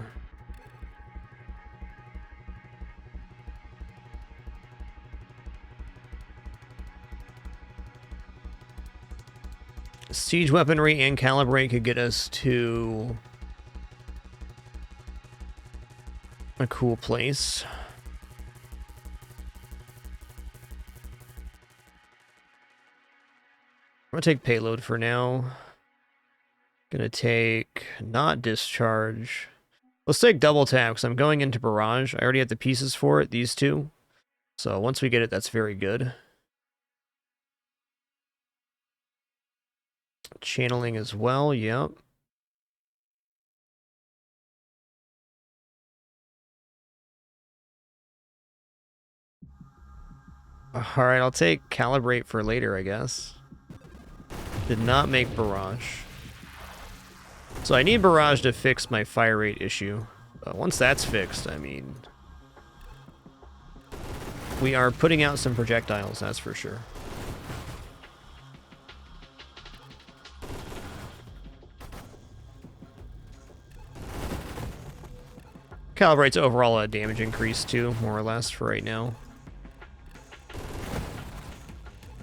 Siege weaponry and calibrate could get us to a cool place. I'm gonna take payload for now. Gonna take not discharge. Let's take double tap because I'm going into barrage. I already have the pieces for it, these 2. So once we get it, that's very good. Channeling as well, yep. Alright, I'll take calibrate for later, I guess. Did not make barrage. So I need barrage to fix my fire rate issue. But once that's fixed, I mean, we are putting out some projectiles, that's for sure. Calibrate's overall a damage increase too, more or less, for right now.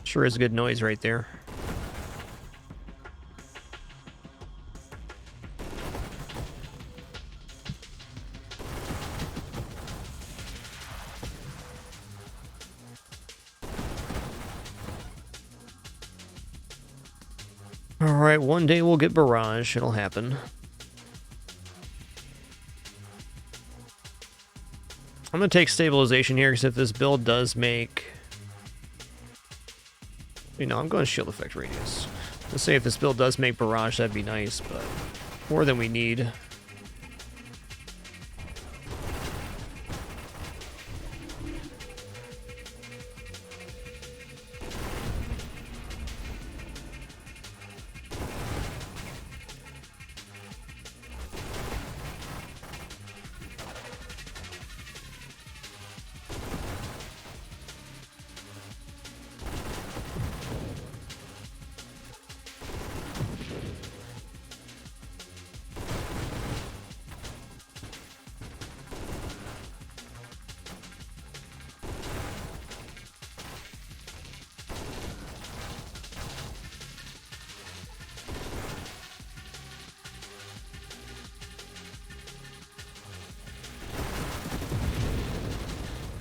Sure is a good noise right there. Alright, one day we'll get barrage. It'll happen. I'm going to take stabilization here, because if this build does make... You know, I'm going shield effect radius. Let's say if this build does make barrage, that'd be nice, but more than we need.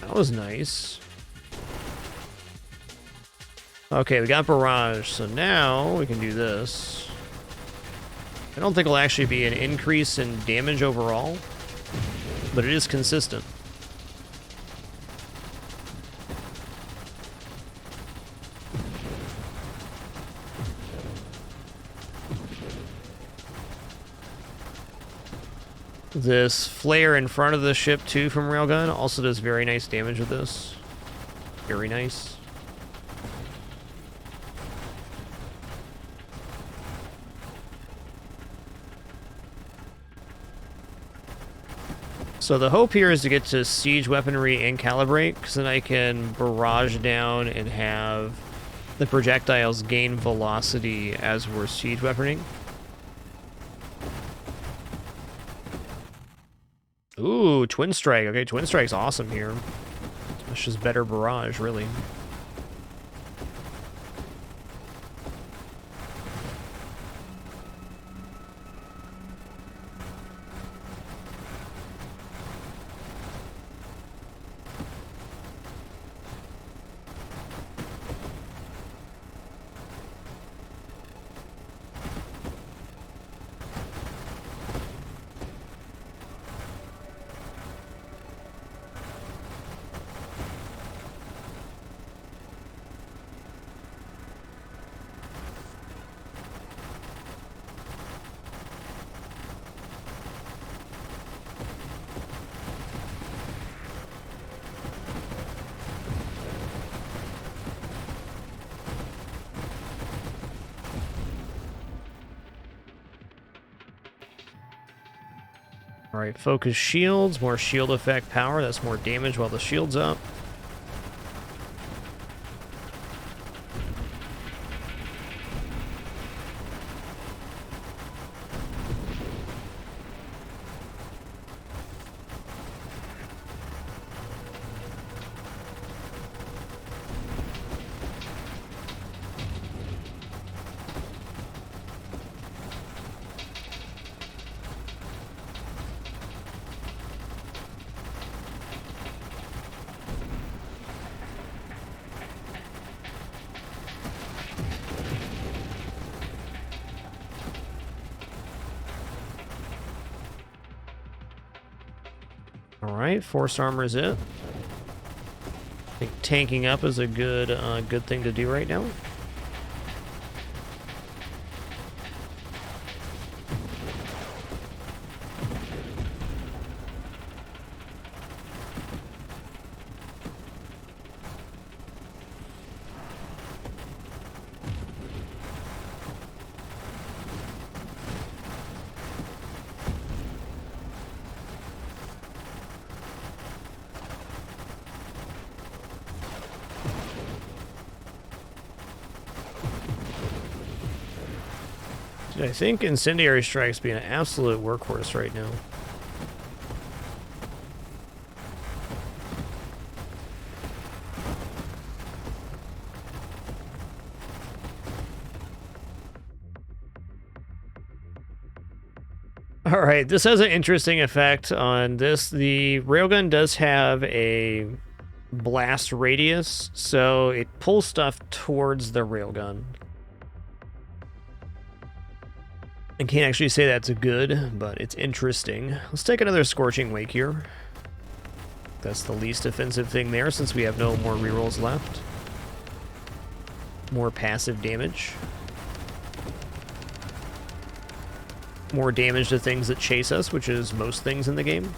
That was nice. Okay, we got barrage, so now we can do this. I don't think it'll actually be an increase in damage overall, but it is consistent. This flare in front of the ship, too, from Railgun also does very nice damage with this. Very nice. So the hope here is to get to siege weaponry and calibrate, because then I can barrage down and have the projectiles gain velocity as we're siege weaponing. Ooh, Twin Strike. Okay, Twin Strike's awesome here. It's just better barrage, really. Alright, focus shields, more shield effect power, that's more damage while the shield's up. Alright, force armor is it. I think tanking up is a good thing to do right now. I think Incendiary Strike's being an absolute workhorse right now. Alright, this has an interesting effect on this. The railgun does have a blast radius, so it pulls stuff towards the railgun. I can't actually say that's good, but it's interesting. Let's take another Scorching Wake here. That's the least offensive thing there, since we have no more rerolls left. More passive damage. More damage to things that chase us, which is most things in the game.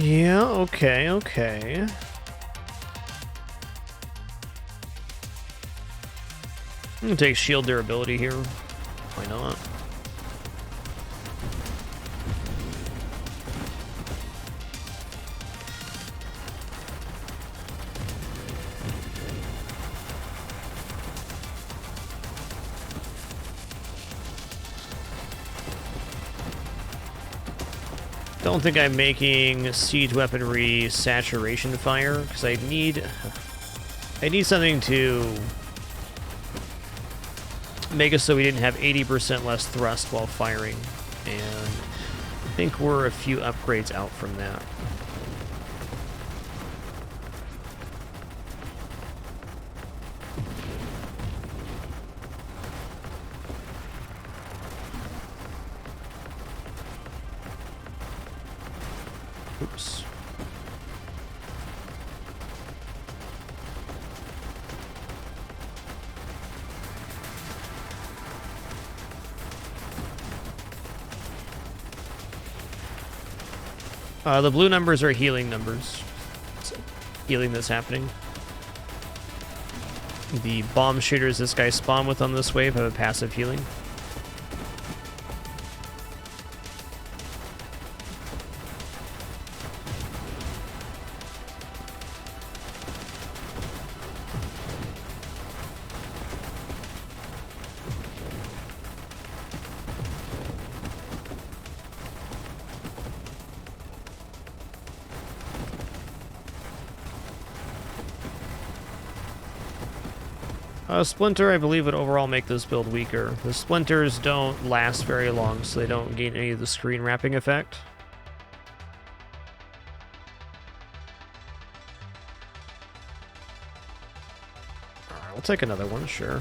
Yeah, okay, okay. I'm gonna take shield durability here. Why not? Don't think I'm making siege weaponry saturation fire because I need something to make it so we didn't have 80% less thrust while firing, and I think we're a few upgrades out from that. Oops. The blue numbers are healing numbers. It's healing that's happening. The bomb shooters this guy spawned with on this wave have a passive healing. Splinter, I believe, would overall make this build weaker. The splinters don't last very long, so they don't gain any of the screen wrapping effect. Alright, we'll take another one, sure.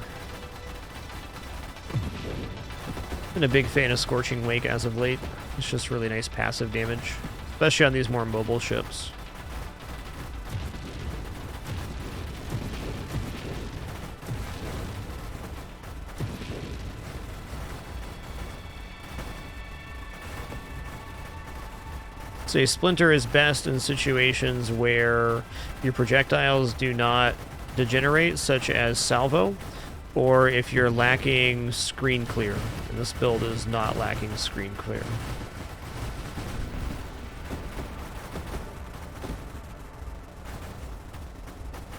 Been a big fan of Scorching Wake as of late. It's just really nice passive damage, especially on these more mobile ships. So a Splinter is best in situations where your projectiles do not degenerate, such as salvo, or if you're lacking screen clear. And this build is not lacking screen clear.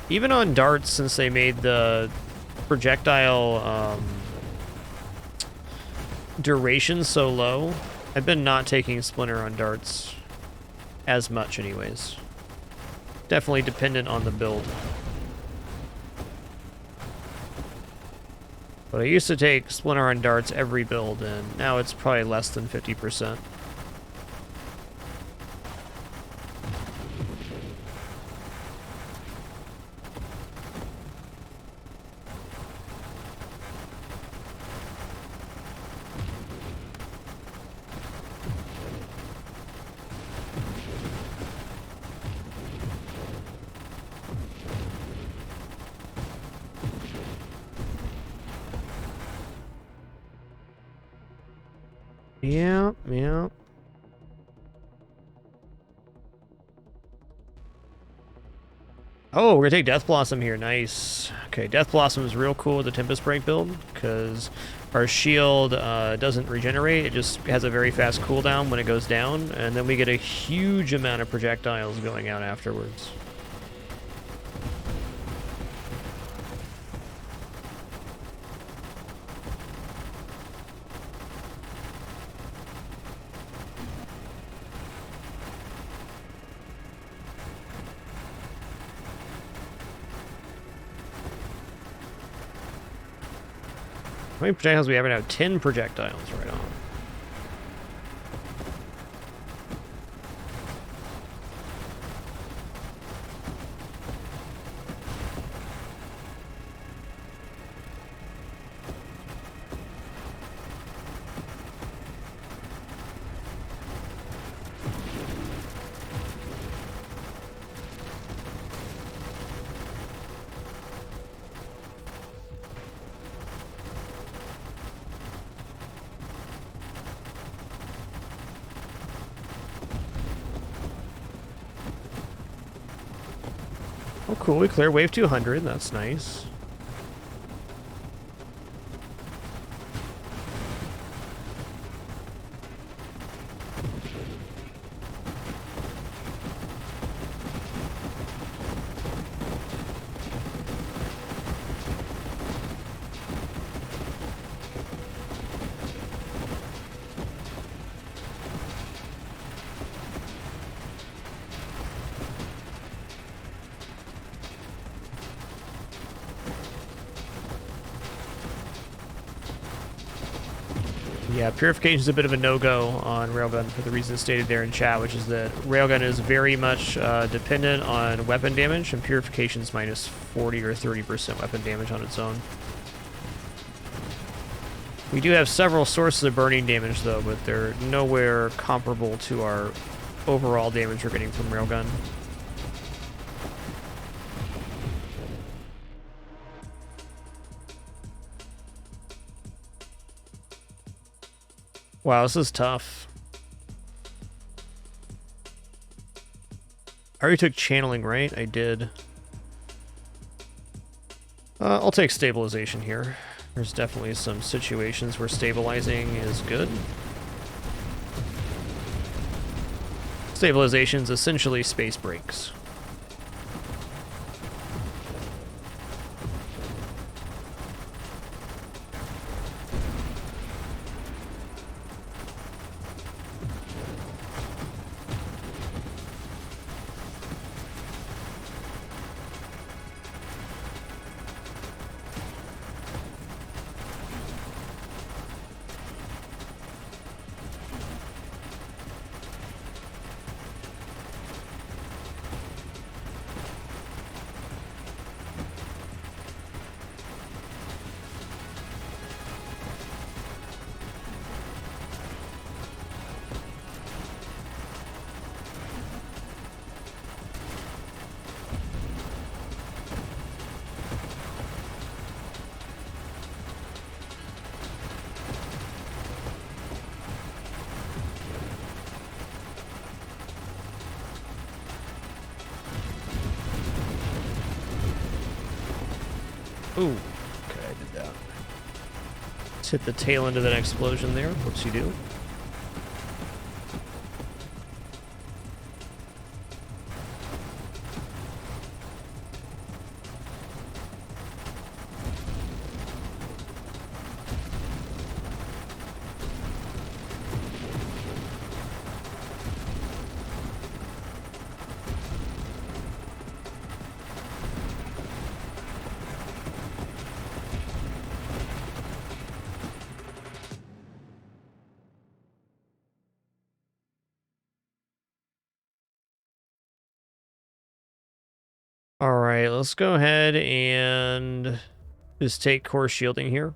Even on darts, since they made the projectile duration so low, I've been not taking Splinter on darts as much anyways. Definitely dependent on the build. But I used to take Splinter on darts every build, and now it's probably less than 50%. Yeah, yeah. Oh, we're gonna take Death Blossom here. Nice. Okay, Death Blossom is real cool with the Tempest Break build, because our shield doesn't regenerate. It just has a very fast cooldown when it goes down, and then we get a huge amount of projectiles going out afterwards. How many projectiles we have right now? 10 projectiles, right on. Oh, cool. We clear wave 200. That's nice. Yeah, Purification is a bit of a no-go on Railgun for the reasons stated there in chat, which is that Railgun is very much dependent on weapon damage, and Purification is minus 40 or 30% weapon damage on its own. We do have several sources of burning damage, though, but they're nowhere comparable to our overall damage we're getting from Railgun. Wow, this is tough. I already took channeling, right? I did. I'll take stabilization here. There's definitely some situations where stabilizing is good. Stabilization's essentially space breaks. Ooh, okay, I did that. Let's hit the tail end of that explosion there. What's he do? All right, let's go ahead and just take core shielding here.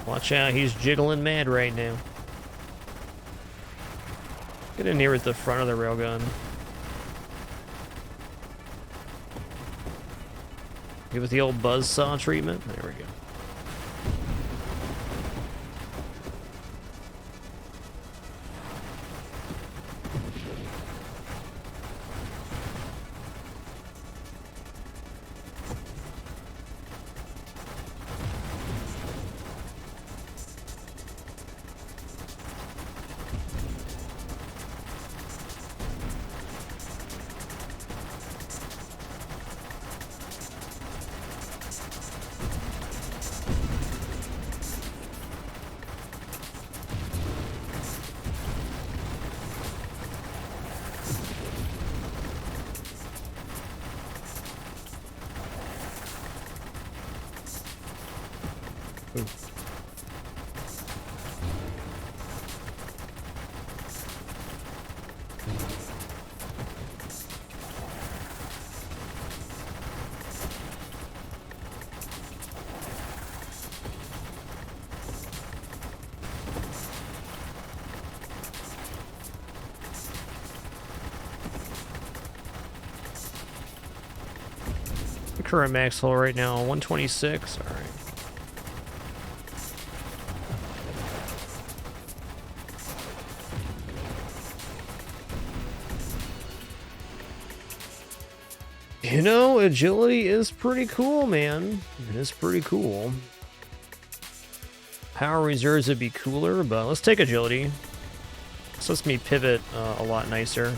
Watch out, he's jiggling mad right now. Get in here at the front of the railgun. Give it the old buzzsaw treatment. There we go. current max hull right now? 126. All right. You know, agility is pretty cool, man. It is pretty cool. Power reserves would be cooler, but let's take agility. This lets me pivot a lot nicer.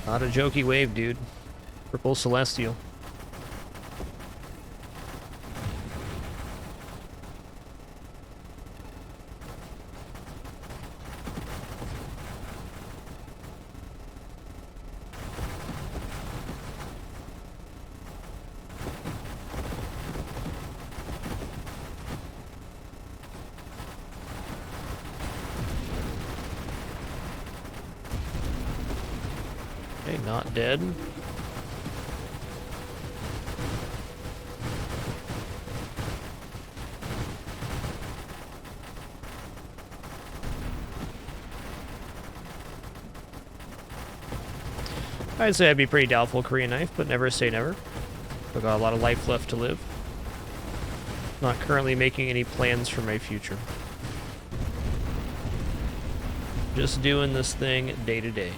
Not a jokey wave, dude. Purple Celestial. Okay, not dead. I'd say I'd be pretty doubtful Korean knife, but never say never. I've got a lot of life left to live. Not currently making any plans for my future. Just doing this thing day to day.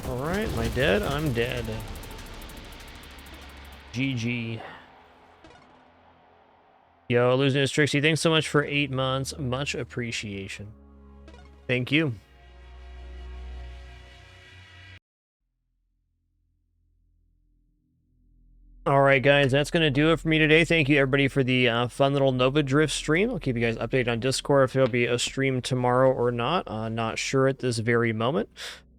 Alright, am I dead? I'm dead. GG. Yo, Losing is Trixie, thanks so much for 8 months. Much appreciation. Thank you. Alright guys, that's going to do it for me today. Thank you everybody for the fun little Nova Drift stream. I'll keep you guys updated on Discord if there'll be a stream tomorrow or not. Not sure at this very moment.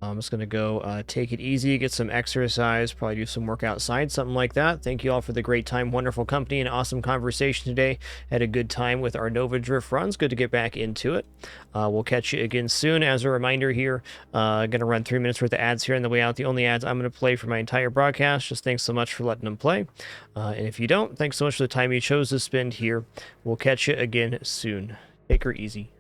I'm just going to go take it easy, get some exercise, probably do some work outside, something like that. Thank you all for the great time, wonderful company, and awesome conversation today. Had a good time with our Nova Drift runs. Good to get back into it. We'll catch you again soon. As a reminder here, going to run 3 minutes worth of ads here on the way out. The only ads I'm going to play for my entire broadcast. Just thanks so much for letting them play. And if you don't, thanks so much for the time you chose to spend here. We'll catch you again soon. Take her easy.